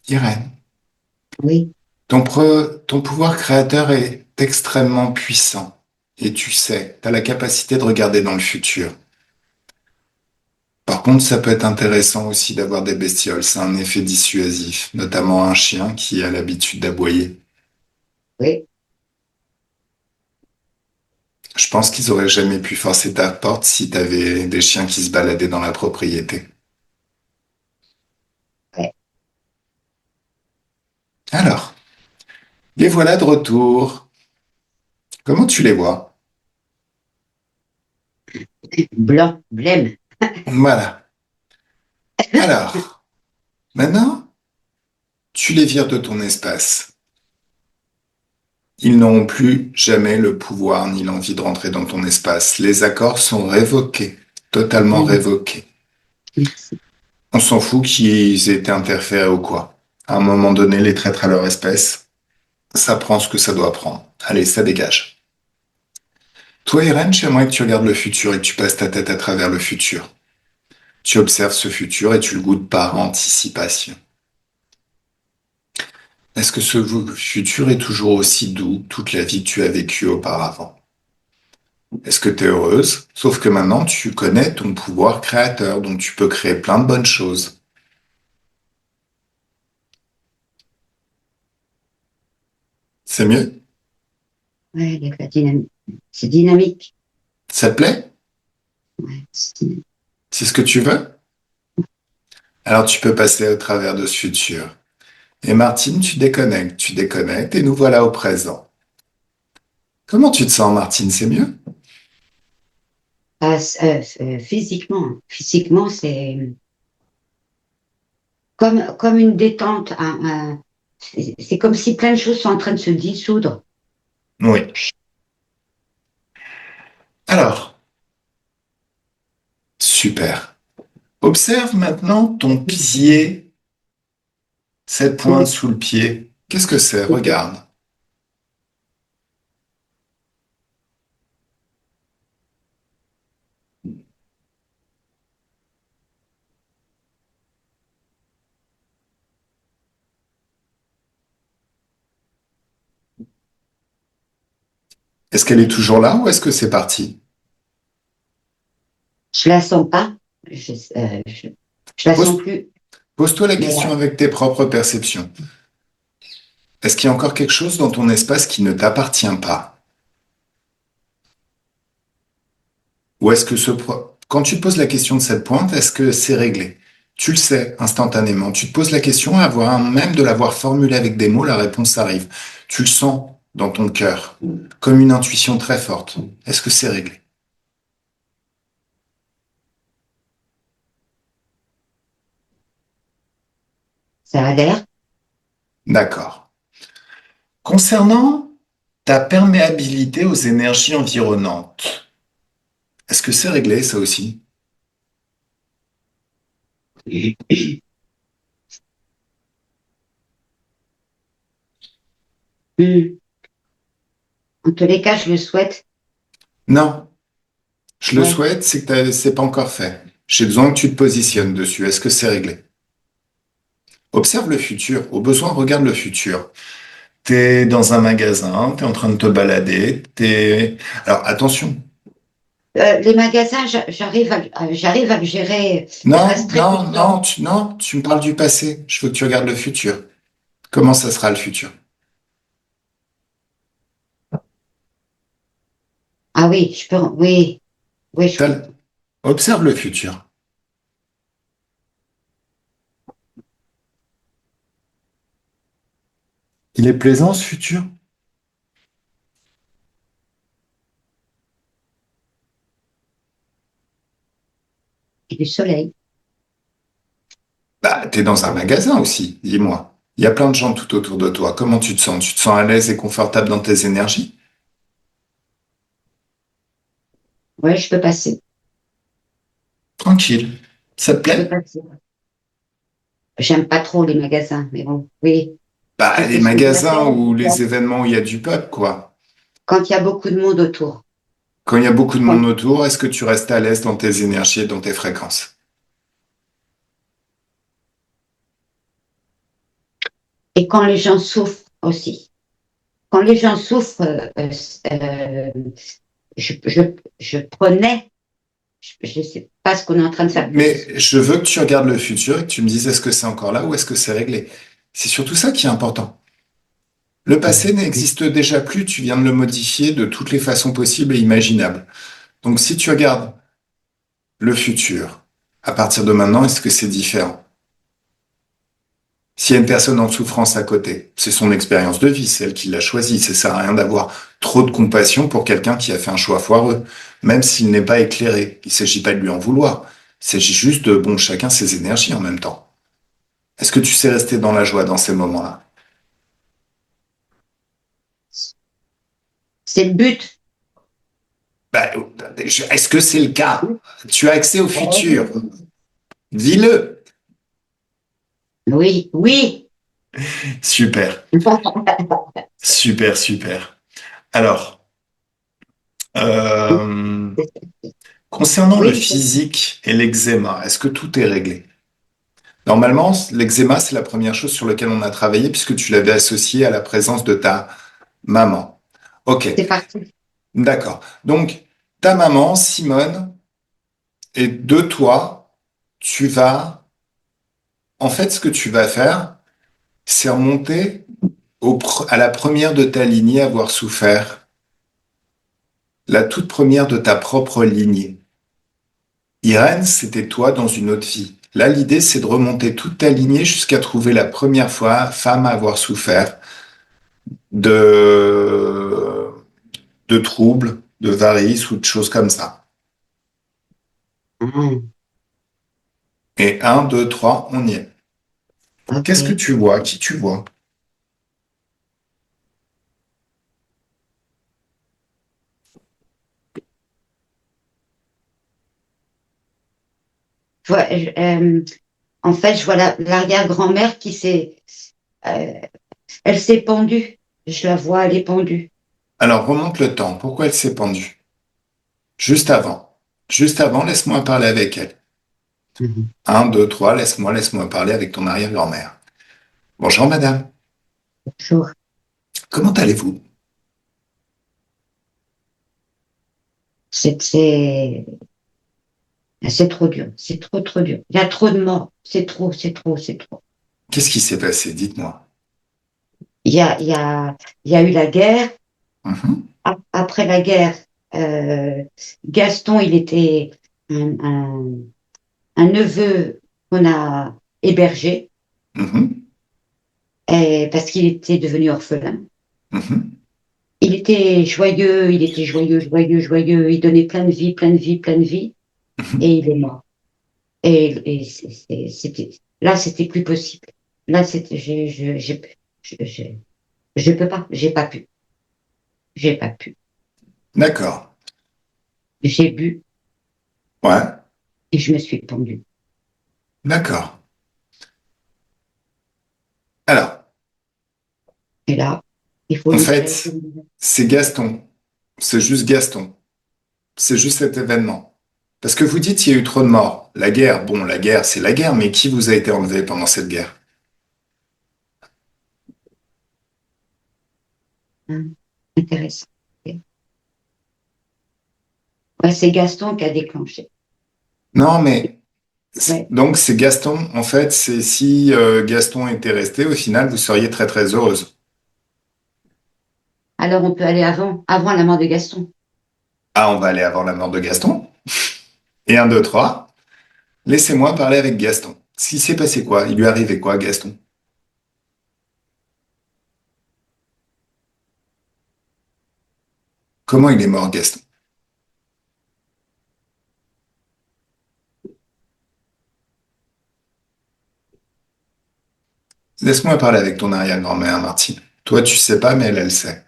Irène, oui, ton pouvoir créateur est extrêmement puissant. Et tu sais, t'as la capacité de regarder dans le futur. Par contre, ça peut être intéressant aussi d'avoir des bestioles. C'est un effet dissuasif, notamment un chien qui a l'habitude d'aboyer. oui, Je pense qu'ils auraient jamais pu forcer ta porte si t'avais des chiens qui se baladaient dans la propriété. ouais. Alors, les voilà de retour. Comment tu les vois? Blanc, blême. Voilà. Alors, maintenant, tu les vires de ton espace. Ils n'auront plus jamais le pouvoir ni l'envie de rentrer dans ton espace. Les accords sont révoqués, totalement Mm, révoqués. merci. On s'en fout qu'ils aient été interférés ou quoi. À un moment donné, les traîtres à leur espèce, ça prend ce que ça doit prendre. Allez, ça dégage. Toi, Irène, j'aimerais que tu regardes le futur et que tu passes ta tête à travers le futur. Tu observes ce futur et tu le goûtes par anticipation. Est-ce que ce futur est toujours aussi doux toute la vie que tu as vécue auparavant? Est-ce que tu es heureuse? Sauf que maintenant, tu connais ton pouvoir créateur, donc tu peux créer plein de bonnes choses. C'est mieux? Ouais, il y a de la dynamique. C'est dynamique. Ça te plaît? Ouais, c'est dynamique. C'est ce que tu veux? Alors tu peux passer au travers de ce futur. Et Martine, tu déconnectes, et nous voilà au présent. Comment tu te sens, Martine? C'est mieux? Ah, physiquement, physiquement, c'est comme une détente. C'est comme si plein de choses sont en train de se dissoudre. Oui. Alors, super. Observe maintenant ton pied, cette pointe Oui. sous le pied. Qu'est-ce que c'est? Regarde. Est-ce qu'elle est toujours là ou est-ce que c'est parti? Je la sens pas. Je la sens Pose, plus. pose-toi la Mais question avec tes propres perceptions. Est-ce qu'il y a encore quelque chose dans ton espace qui ne t'appartient pas? Ou est-ce que quand tu te poses la question de cette pointe, est-ce que c'est réglé? Tu le sais instantanément. Tu te poses la question et avant même de l'avoir formulée avec des mots, la réponse arrive. Tu le sens dans ton cœur, comme une intuition très forte. Est-ce que c'est réglé? ça a l'air. D'accord. Concernant ta perméabilité aux énergies environnantes, est-ce que c'est réglé ça aussi? Hmm. En tous les cas, je le souhaite. Non, je le Ouais. souhaite, c'est que c'est pas encore fait. J'ai besoin que tu te positionnes dessus. Est-ce que c'est réglé? Observe le futur. Au besoin, regarde le futur. T'es dans un magasin, t'es en train de te balader, t'es... Alors attention. Les magasins, j'arrive à le gérer. Il reste très peu de temps. Non, tu me parles du passé. Je veux que tu regardes le futur. Comment ça sera le futur? Ah oui, je peux. Oui, oui, Observe le futur. Il est plaisant ce futur? Et du soleil. Bah, t'es dans un magasin aussi, dis-moi. Il y a plein de gens tout autour de toi. Comment tu te sens? Tu te sens à l'aise et confortable dans tes énergies? Ouais, je peux passer. Tranquille. Ça te Je peux plaît? passer. J'aime pas trop les magasins, mais bon, oui. Bah, Parce les que ce que ça fait, magasins ou les événements où il y a du peuple, quoi. quand il y a beaucoup de monde autour. Quand il y a beaucoup de Quand- monde autour, est-ce que tu restes à l'aise dans tes énergies et dans tes fréquences? Et quand les gens souffrent aussi. Quand les gens souffrent, euh, je, je, je prenais, je ne sais pas ce qu'on est en train de faire. Mais je veux que tu regardes le futur et que tu me dises est-ce que c'est encore là ou est-ce que c'est réglé. C'est surtout ça qui est important. Le passé n'existe déjà plus, tu viens de le modifier de toutes les façons possibles et imaginables. Donc si tu regardes le futur, à partir de maintenant, est-ce que c'est différent? S'il y a une personne en souffrance à côté, c'est son expérience de vie, c'est elle qui l'a choisi. Ça sert à rien d'avoir trop de compassion pour quelqu'un qui a fait un choix foireux, même s'il n'est pas éclairé. Il ne s'agit pas de lui en vouloir. Il s'agit juste de, bon, chacun ses énergies en même temps. Est-ce que tu sais rester dans la joie dans ces moments-là? C'est le but. Bah, est-ce que c'est le cas? Tu as accès au futur. Oui, Vis-le. oui, oui. Super, super, super. Alors, euh, concernant le Oui, physique et l'eczéma, est-ce que tout est réglé? Normalement, l'eczéma, c'est la première chose sur laquelle on a travaillé puisque tu l'avais associé à la présence de ta maman. Ok, c'est parti. d'accord. Donc, ta maman, Simone, et de toi, tu vas, en fait, ce que tu vas faire, c'est remonter à la première de ta lignée à avoir souffert, la toute première de ta propre lignée. Irène, c'était toi dans une autre vie. Là, l'idée, c'est de remonter toute ta lignée jusqu'à trouver la première fois femme à avoir souffert de, de troubles, de varices ou de choses comme ça. Ah, Et un, deux, trois, on y est. Qu'est-ce que ok. tu vois? Qui tu vois? Je vois, en fait, je vois l'arrière-grand-mère qui euh, elle s'est pendue. Je la vois, elle est pendue. Alors, remonte le temps. Pourquoi elle s'est pendue? Juste avant. Juste avant, laisse-moi parler avec elle. Mhm. Un, deux, trois, laisse-moi parler avec ton arrière-grand-mère. Bonjour, madame. Bonjour. Comment allez-vous? C'est c'est trop dur. C'est trop, trop dur. Il y a trop de morts. C'est trop, c'est trop, c'est trop. Qu'est-ce qui s'est passé? Dites-moi. Il y a, il y a, il y a eu la guerre. Mhm, Après la guerre, euh, Gaston, il était un, un, un neveu qu'on a hébergé mhm, parce qu'il était devenu orphelin. mhm, Il était joyeux, joyeux, joyeux. Il donnait plein de vie, plein de vie, plein de vie. mhm. Et il est mort. Et c'était, là, c'était plus possible. Là, c'était, je peux pas, j'ai pas pu. D'accord. J'ai bu Ouais, et je me suis pendue. d'accord. Alors, Et là, il faut en l'éclair. fait, c'est Gaston. C'est juste Gaston. C'est juste cet événement. Parce que vous dites il y a eu trop de morts. La guerre, bon, la guerre, c'est la guerre, mais qui vous a été enlevé pendant cette guerre? Hein, intéressant. Ouais, c'est Gaston qui a déclenché. Non, mais Ouais. donc c'est Gaston. En fait, c'est si Gaston était resté, au final, vous seriez très très heureuse. Alors on peut aller avant la mort de Gaston. Ah, on va aller avant la mort de Gaston. Et un, deux, trois. Laissez-moi parler avec Gaston. S'il s'est passé quoi? Il lui arrivait quoi, Gaston? Comment il est mort, Gaston? Laisse-moi parler avec ton arrière-grand-mère, Martine. Toi, tu sais pas, mais elle sait.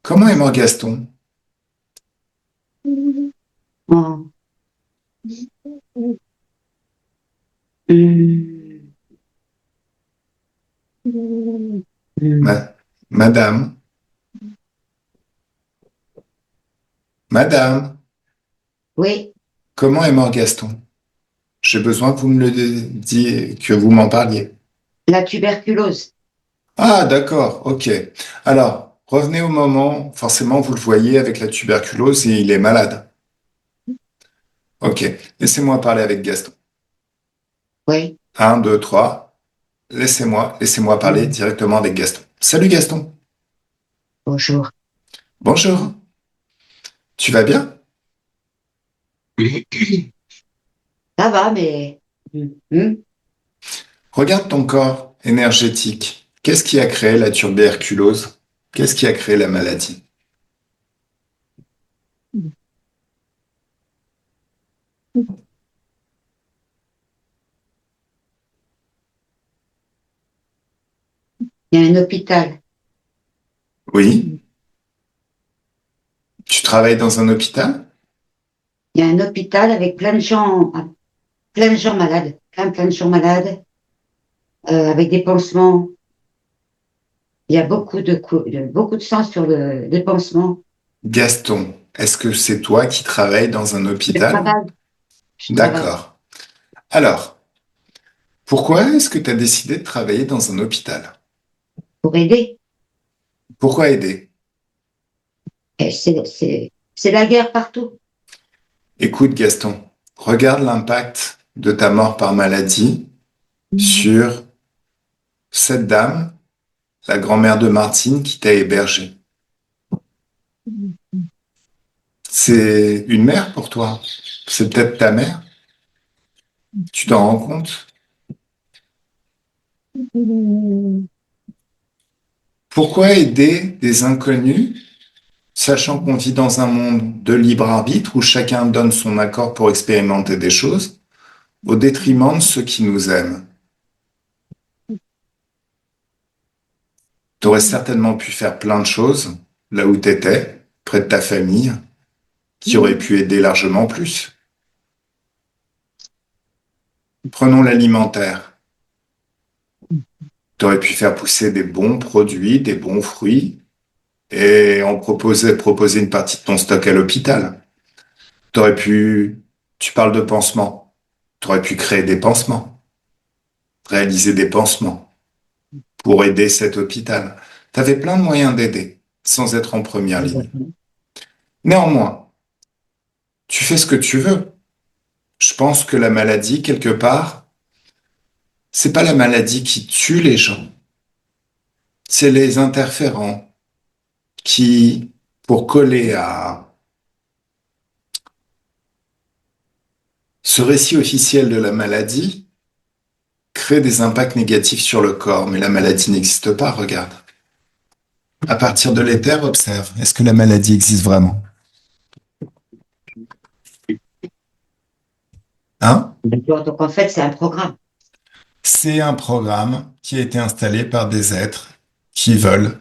Comment est mort Gaston? Oh. Hum, hum. Ma- Madame, Madame, Oui, comment est mort Gaston? J'ai besoin que vous me le disiez, que vous m'en parliez. la tuberculose. Ah, d'accord, ok. Alors, revenez au moment, forcément, vous le voyez avec la tuberculose et il est malade. Ok, laissez-moi parler avec Gaston. Oui, Un, deux, trois. Laissez-moi parler hum. directement avec Gaston. Salut Gaston. Bonjour. Bonjour. Tu vas bien? Ça va, mais Regarde ton corps énergétique. Qu'est-ce qui a créé la tuberculose? Qu'est-ce qui a créé la maladie? il y a un hôpital. Oui, tu travailles dans un hôpital? Il y a un hôpital avec plein de gens malades, plein de gens malades, avec des pansements. Il y a beaucoup de sang sur le pansement. Gaston, est-ce que c'est toi qui travailles dans un Je hôpital? travaille, je travaille D'accord. Alors, pourquoi est-ce que tu as décidé de travailler dans un hôpital? pour aider. Pourquoi aider? Et c'est la guerre partout. Écoute, Gaston, regarde l'impact de ta mort par maladie sur cette dame, la grand-mère de Martine, qui t'a hébergé. C'est une mère pour toi. C'est peut-être ta mère. Tu t'en rends compte? Pourquoi aider des inconnus, sachant qu'on vit dans un monde de libre arbitre où chacun donne son accord pour expérimenter des choses, au détriment de ceux qui nous aiment? Tu aurais certainement pu faire plein de choses là où tu étais, près de ta famille, qui auraient pu aider largement plus. Prenons l'alimentaire. Tu aurais pu faire pousser des bons produits, des bons fruits, et en proposer une partie de ton stock à l'hôpital. T'aurais pu, tu parles de pansements. T'aurais pu créer des pansements, réaliser des pansements pour aider cet hôpital. T'avais plein de moyens d'aider sans être en première ligne. Néanmoins, tu fais ce que tu veux. Je pense que la maladie, quelque part, c'est pas la maladie qui tue les gens. C'est les interférents qui, pour coller à ce récit officiel de la maladie, créent des impacts négatifs sur le corps. Mais la maladie n'existe pas, regarde. À partir de l'éther, observe. Est-ce que la maladie existe vraiment? Hein? D'accord. Donc en fait, c'est un programme. C'est un programme qui a été installé par des êtres qui veulent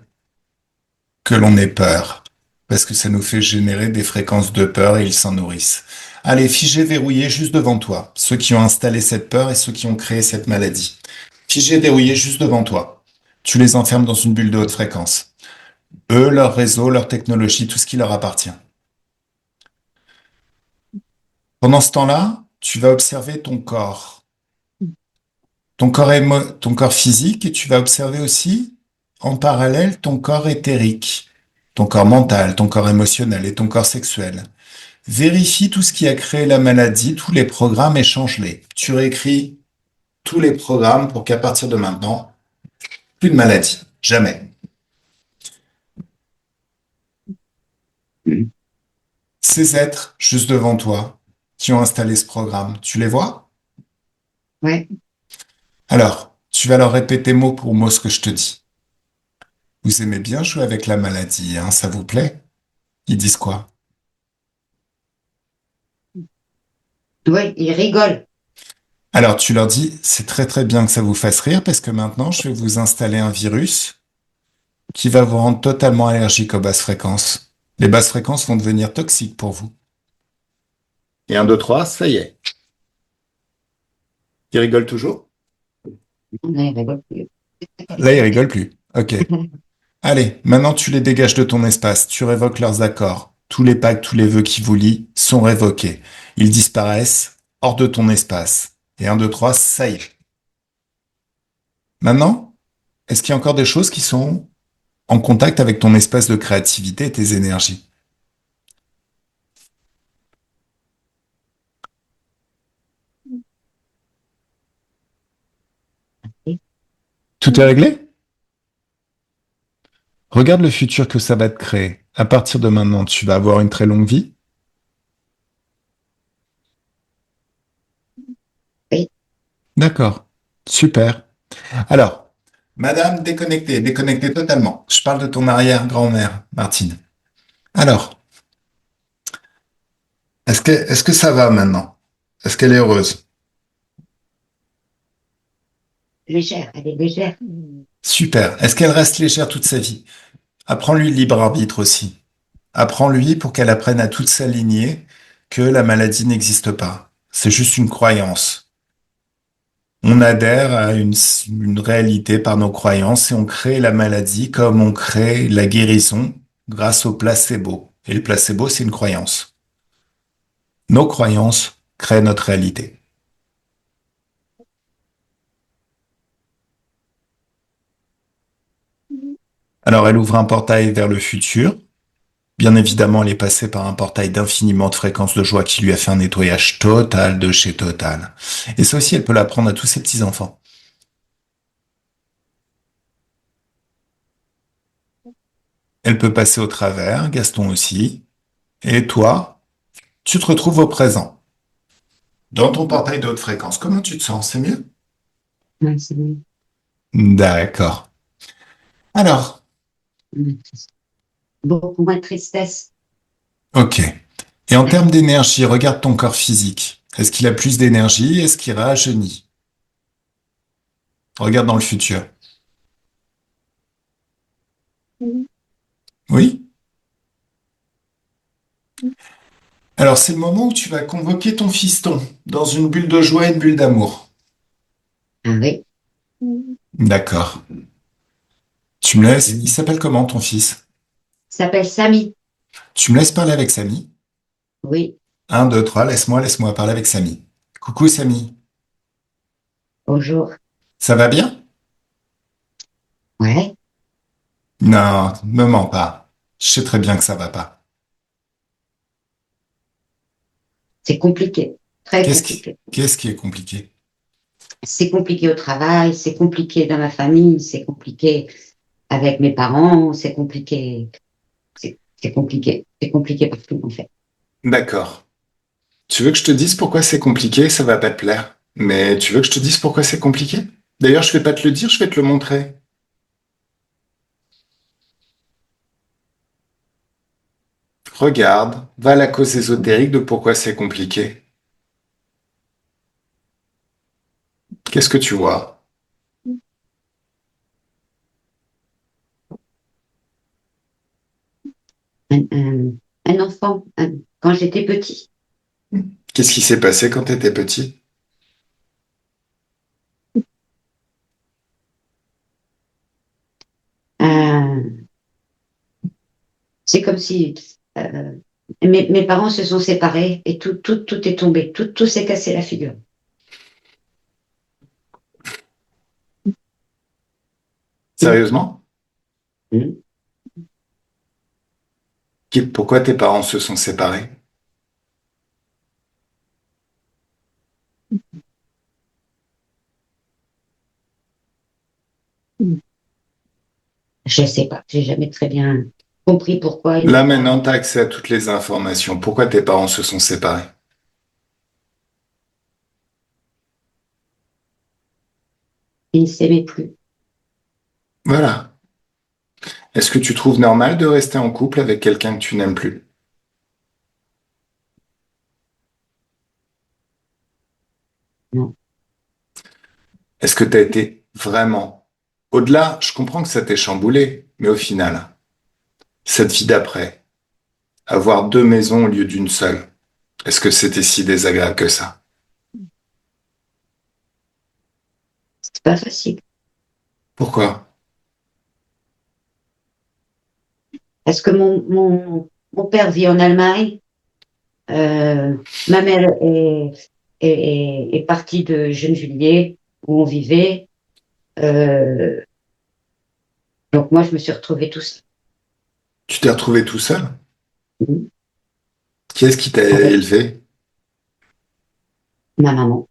que l'on ait peur, parce que ça nous fait générer des fréquences de peur et ils s'en nourrissent. Allez, figé, verrouillé juste devant toi, ceux qui ont installé cette peur et ceux qui ont créé cette maladie. Figé, verrouillé juste devant toi. Tu les enfermes dans une bulle de haute fréquence. Eux, leur réseau, leur technologie, tout ce qui leur appartient. Pendant ce temps-là, tu vas observer ton corps physique, et tu vas observer aussi, en parallèle, ton corps éthérique, ton corps mental, ton corps émotionnel et ton corps sexuel. Vérifie tout ce qui a créé la maladie, tous les programmes et change-les. Tu réécris tous les programmes pour qu'à partir de maintenant, plus de maladie. Jamais. Ces êtres, juste devant toi, qui ont installé ce programme, tu les vois? Ouais. Alors, tu vas leur répéter mot pour mot ce que je te dis. Vous aimez bien jouer avec la maladie, hein, ça vous plaît? Ils disent quoi? Oui, il rigole. Alors tu leur dis, c'est très très bien que ça vous fasse rire parce que maintenant je vais vous installer un virus qui va vous rendre totalement allergique aux basses fréquences. Les basses fréquences vont devenir toxiques pour vous. Et un, deux, trois, ça y est. Ils rigolent toujours? Ouais, il rigole plus. Là, ils rigolent plus. Ok. Allez, maintenant tu les dégages de ton espace, tu révoques leurs accords. Tous les pactes, tous les vœux qui vous lient sont révoqués. Ils disparaissent hors de ton espace. Et un, deux, trois, ça y est. Maintenant, est-ce qu'il y a encore des choses qui sont en contact avec ton espace de créativité et tes énergies? Tout est réglé? Regarde le futur que ça va te créer. À partir de maintenant, tu vas avoir une très longue vie. Oui, D'accord. Super. Alors, Madame déconnectée, déconnectée totalement. Je parle de ton arrière-grand-mère, Martine. Alors, est-ce que ça va maintenant? Est-ce qu'elle est heureuse? légère, elle est légère. Super. Est-ce qu'elle reste légère toute sa vie? Apprends-lui le libre arbitre aussi. Apprends-lui pour qu'elle apprenne à toute s'aligner que la maladie n'existe pas. C'est juste une croyance. On adhère à une réalité par nos croyances et on crée la maladie comme on crée la guérison grâce au placebo. Et le placebo, c'est une croyance. Nos croyances créent notre réalité. Alors, elle ouvre un portail vers le futur. Bien évidemment, elle est passée par un portail d'infiniment de fréquences de joie qui lui a fait un nettoyage total de chez Total. Et ça aussi, elle peut l'apprendre à tous ses petits-enfants. Elle peut passer au travers, Gaston aussi. Et toi, tu te retrouves au présent, dans ton portail de haute fréquence. Comment tu te sens? C'est mieux? Ouais, c'est bon. D'accord. Alors, Beaucoup moins de tristesse. ok. Et en termes d'énergie, regarde ton corps physique. Est-ce qu'il a plus d'énergie? Est-ce qu'il rajeunit? Regarde dans le futur. Oui? Alors, c'est le moment où tu vas convoquer ton fiston dans une bulle de joie et une bulle d'amour. Ah oui. D'accord. Tu me laisses. Il Il s'appelle comment ton fils? s'appelle Samy. Tu me laisses parler avec Samy? Oui, Un, deux, trois, laisse-moi parler avec Samy. Coucou Samy. bonjour. Ça va bien? Ouais, Non, me mens pas. Je sais très bien que ça va pas. c'est compliqué. Très compliqué. Qu'est-ce qui est compliqué? C'est compliqué au travail, c'est compliqué dans ma famille, c'est compliqué avec mes parents, c'est compliqué. C'est compliqué. C'est compliqué partout, en fait. D'accord. Tu veux que je te dise pourquoi c'est compliqué? Ça va pas te plaire. Mais tu veux que je te dise pourquoi c'est compliqué? D'ailleurs, je vais pas te le dire, je vais te le montrer. Regarde, va à la cause ésotérique de pourquoi c'est compliqué. Qu'est-ce que tu vois? Un, un- un enfant, quand j'étais petit, Qu'est-ce qui s'est passé quand tu étais petit? euh, c'est comme si mes parents se sont séparés et tout est tombé, tout s'est cassé la figure. Mm. Sérieusement? Mm. Pourquoi tes parents se sont séparés? Je sais pas, j'ai jamais très bien compris pourquoi ils Là n'ont pas, maintenant, tu as accès à toutes les informations. Pourquoi tes parents se sont séparés? ils ne s'aimaient plus. Voilà. Est-ce que tu trouves normal de rester en couple avec quelqu'un que tu n'aimes plus? Non. Est-ce que tu as été vraiment au-delà? Je comprends que ça t'ait chamboulé, mais au final, cette vie d'après, avoir deux maisons au lieu d'une seule, est-ce que c'était si désagréable que ça? C'est pas facile. Pourquoi? Parce que mon père vit en Allemagne. Ma mère est partie de Gennevilliers, où on vivait. Euh, donc moi, je me suis retrouvée tout seul. Tu t'es retrouvé tout seul? Mhm. Qui est-ce qui t'a Avec élevé? ma maman.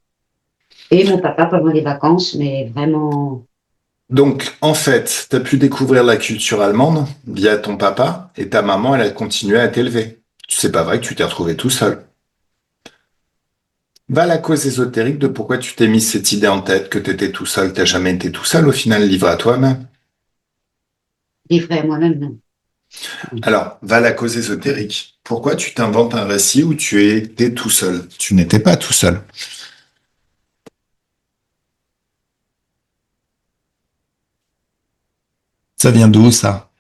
Et mon papa pendant les vacances, mais vraiment, Donc, en fait, tu as pu découvrir la culture allemande via ton papa et ta maman, elle a continué à t'élever. C'est pas vrai que tu t'es retrouvé tout seul. Va à la cause ésotérique de pourquoi tu t'es mis cette idée en tête que tu étais tout seul, que t'as jamais été tout seul, au final, livré à toi-même. livrée à moi-même, non. Alors, va à la cause ésotérique. Pourquoi tu t'inventes un récit où tu étais tout seul? Tu n'étais pas tout seul. Ça vient d'où, ça?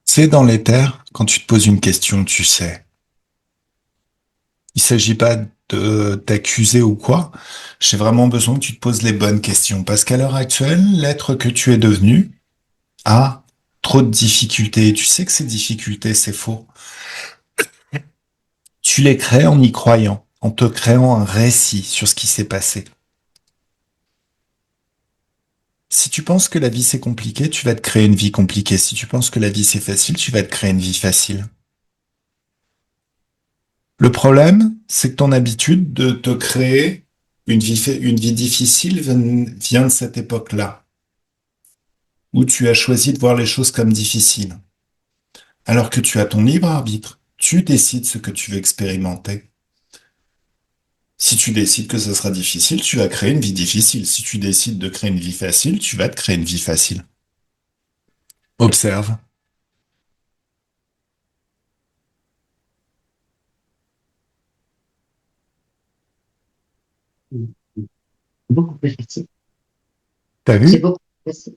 C'est dans l'éther, quand tu te poses une question, tu sais. Il s'agit pas de t'accuser ou quoi. J'ai vraiment besoin que tu te poses les bonnes questions. Parce qu'à l'heure actuelle, l'être que tu es devenu a trop de difficultés. Et tu sais que ces difficultés, c'est faux. Tu les crées en y croyant, en te créant un récit sur ce qui s'est passé. Si tu penses que la vie c'est compliqué, tu vas te créer une vie compliquée. Si tu penses que la vie c'est facile, tu vas te créer une vie facile. Le problème, c'est que ton habitude de te créer une vie difficile vient de cette époque-là, où tu as choisi de voir les choses comme difficiles. Alors que tu as ton libre arbitre, tu décides ce que tu veux expérimenter. Si tu décides que ce sera difficile, tu vas créer une vie difficile. Si tu décides de créer une vie facile, tu vas te créer une vie facile. Observe. Beaucoup plus facile. T'as C'est vu? beaucoup plus facile.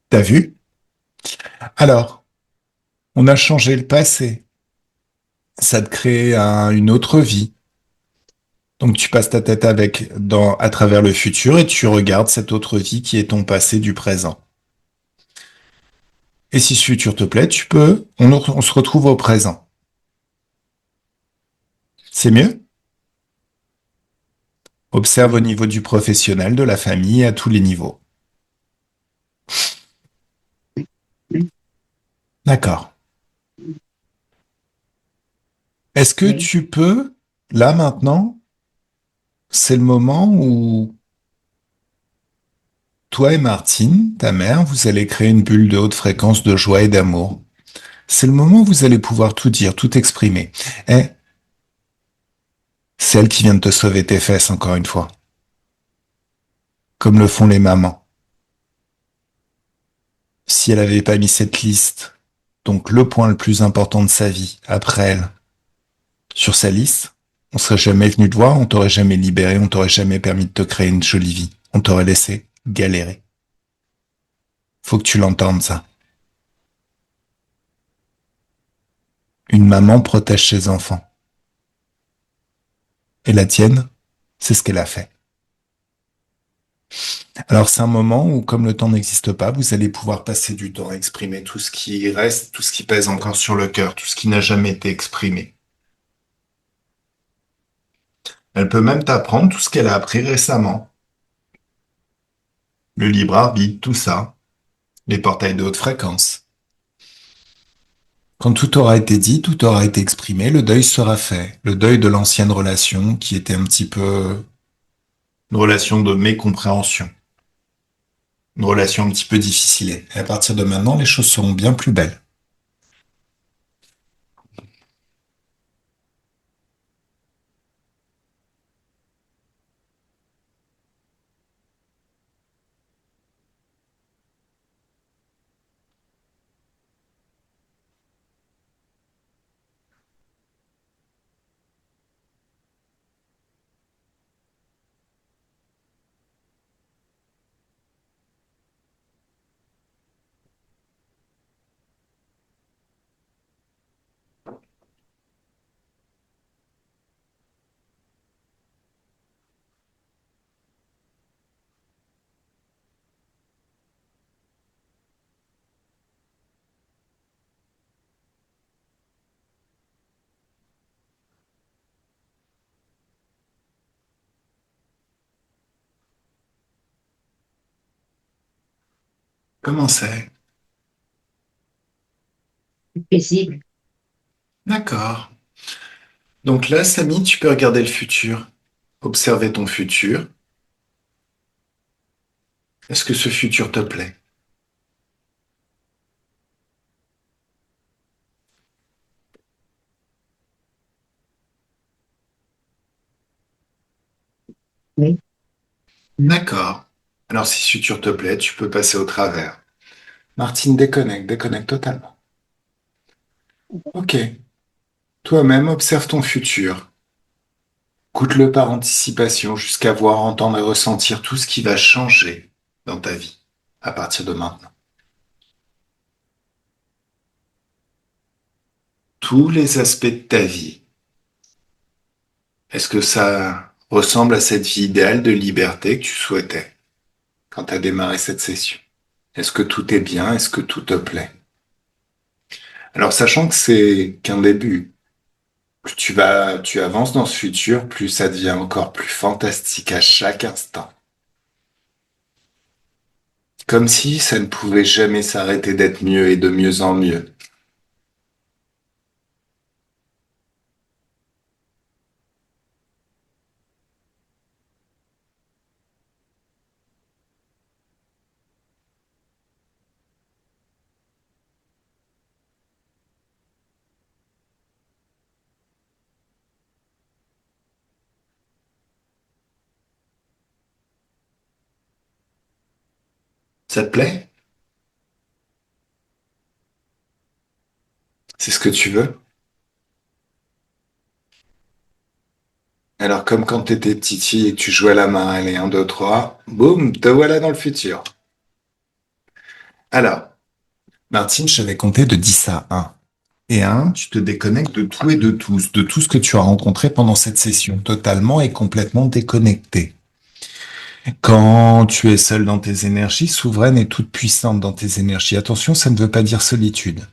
T'as vu? Alors, on a changé le passé. Ça te crée une autre vie. Donc tu passes ta tête à travers le futur et tu regardes cette autre vie qui est ton passé du présent. Et si ce futur te plaît, on se retrouve au présent. C'est mieux? Observe au niveau du professionnel, de la famille, à tous les niveaux. D'accord. Est-ce que Oui. tu peux, là maintenant, c'est le moment où toi et Martine, ta mère, vous allez créer une bulle de haute fréquence de joie et d'amour. C'est le moment où vous allez pouvoir tout dire, tout exprimer. Et celle qui vient de te sauver tes fesses, encore une fois. Comme le font les mamans. Si elle avait pas mis cette liste, donc le point le plus important de sa vie, après elle, sur sa liste, on serait jamais venu te voir, on t'aurait jamais libéré, on t'aurait jamais permis de te créer une jolie vie. On t'aurait laissé galérer. Faut que tu l'entendes, ça. Une maman protège ses enfants. Et la tienne, c'est ce qu'elle a fait. Alors c'est un moment où, comme le temps n'existe pas, vous allez pouvoir passer du temps à exprimer tout ce qui reste, tout ce qui pèse encore sur le cœur, tout ce qui n'a jamais été exprimé. Elle peut même t'apprendre tout ce qu'elle a appris récemment. Le libre arbitre, tout ça. Les portails de haute fréquence. Quand tout aura été dit, tout aura été exprimé, le deuil sera fait. Le deuil de l'ancienne relation qui était un petit peu une relation de mécompréhension. une relation un petit peu difficile. Et à partir de maintenant, les choses seront bien plus belles. Comment c'est? paisible. D'accord. Donc là, Samy, tu peux regarder le futur, observer ton futur. Est-ce que ce futur te plaît? Oui. D'accord. Alors si ce futur te plaît, tu peux passer au travers. Martine, déconnecte, déconnecte totalement. Ok. Toi-même, observe ton futur. Écoute-le par anticipation jusqu'à voir, entendre et ressentir tout ce qui va changer dans ta vie à partir de maintenant. Tous les aspects de ta vie. Est-ce que ça ressemble à cette vie idéale de liberté que tu souhaitais quand tu as démarré cette session? Est-ce que tout est bien? Est-ce que tout te plaît? Alors, sachant que c'est qu'un début, plus tu avances dans ce futur, plus ça devient encore plus fantastique à chaque instant. Comme si ça ne pouvait jamais s'arrêter d'être mieux et de mieux en mieux. Ça te plaît? C'est ce que tu veux? Alors, comme quand t'étais petite fille et que tu jouais à la main, allez, un, deux, trois, boum, te voilà dans le futur. Alors, Martine, je t'avais compté de 10 à 1. Et 1, tu te déconnectes de tout et de tout ce que tu as rencontré pendant cette session, totalement et complètement déconnecté. Quand tu es seul dans tes énergies, souveraine et toute puissante dans tes énergies, attention, ça ne veut pas dire solitude.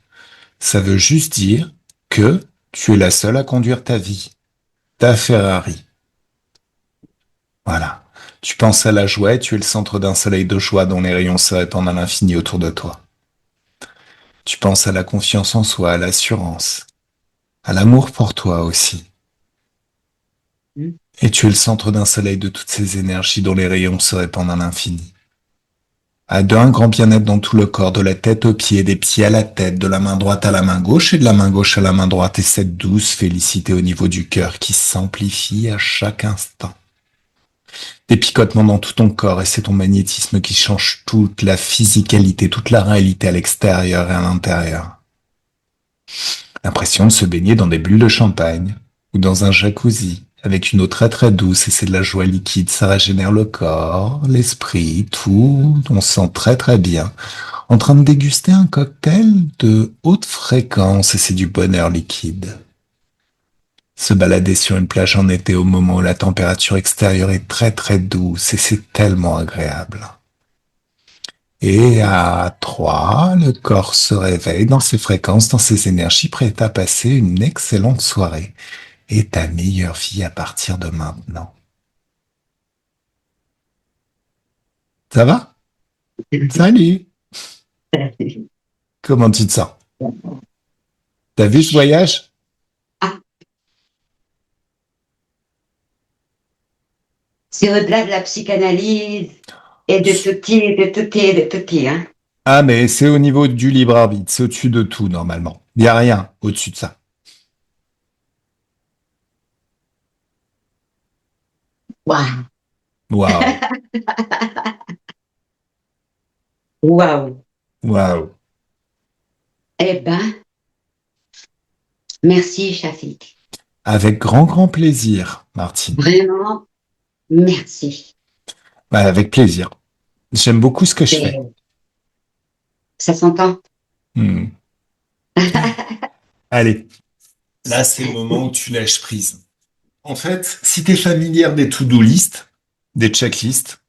Ça veut juste dire que tu es la seule à conduire ta vie, ta Ferrari. Voilà. Tu penses à la joie et tu es le centre d'un soleil de joie dont les rayons se répandent à l'infini autour de toi. Tu penses à la confiance en soi, à l'assurance, à l'amour pour toi aussi. Mm. Et tu es le centre d'un soleil de toutes ces énergies dont les rayons se répandent à l'infini. Un grand bien-être dans tout le corps, de la tête aux pieds, des pieds à la tête, de la main droite à la main gauche et de la main gauche à la main droite, et cette douce félicité au niveau du cœur qui s'amplifie à chaque instant. Des picotements dans tout ton corps, et c'est ton magnétisme qui change toute la physicalité, toute la réalité à l'extérieur et à l'intérieur. L'impression de se baigner dans des bulles de champagne, ou dans un jacuzzi, avec une eau très très douce, et c'est de la joie liquide, ça régénère le corps, l'esprit, tout, on se sent très très bien, en train de déguster un cocktail de haute fréquence, et c'est du bonheur liquide. Se balader sur une plage en été au moment où la température extérieure est très très douce, et c'est tellement agréable. Et à 3, le corps se réveille dans ses fréquences, dans ses énergies, prêt à passer une excellente soirée. Et ta meilleure vie à partir de maintenant. Ça va? Salut! Comment tu te sens? T'as vu ce voyage? Ah, c'est au-delà de la psychanalyse. Et de tutti, de tutti, de tutti, hein. Ah, mais c'est au niveau du libre arbitre, c'est au-dessus de tout, normalement. Il n'y a rien au-dessus de ça. Waouh, Waouh, waouh. waouh. Eh ben, merci, Shafik. Avec grand, grand plaisir, Martine. Vraiment, merci. Bah, avec plaisir. J'aime beaucoup ce que je fais. Et ça s'entend. Hmm. Allez, là, c'est le moment où tu lâches prise. En fait, si tu es familière des to-do list, des checklists,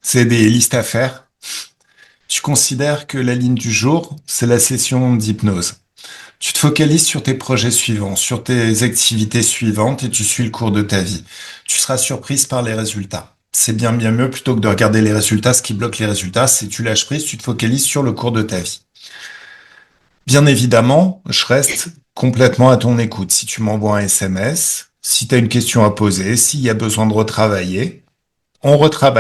c'est des listes à faire, tu considères que la ligne du jour, c'est la session d'hypnose. Tu te focalises sur tes projets suivants, sur tes activités suivantes et tu suis le cours de ta vie. Tu seras surprise par les résultats. C'est bien bien mieux plutôt que de regarder les résultats. Ce qui bloque les résultats, c'est tu lâches prise, tu te focalises sur le cours de ta vie. Bien évidemment, je reste complètement à ton écoute. Si tu m'envoies un SMS, si tu as une question à poser, s'il y a besoin de retravailler, on retravaille.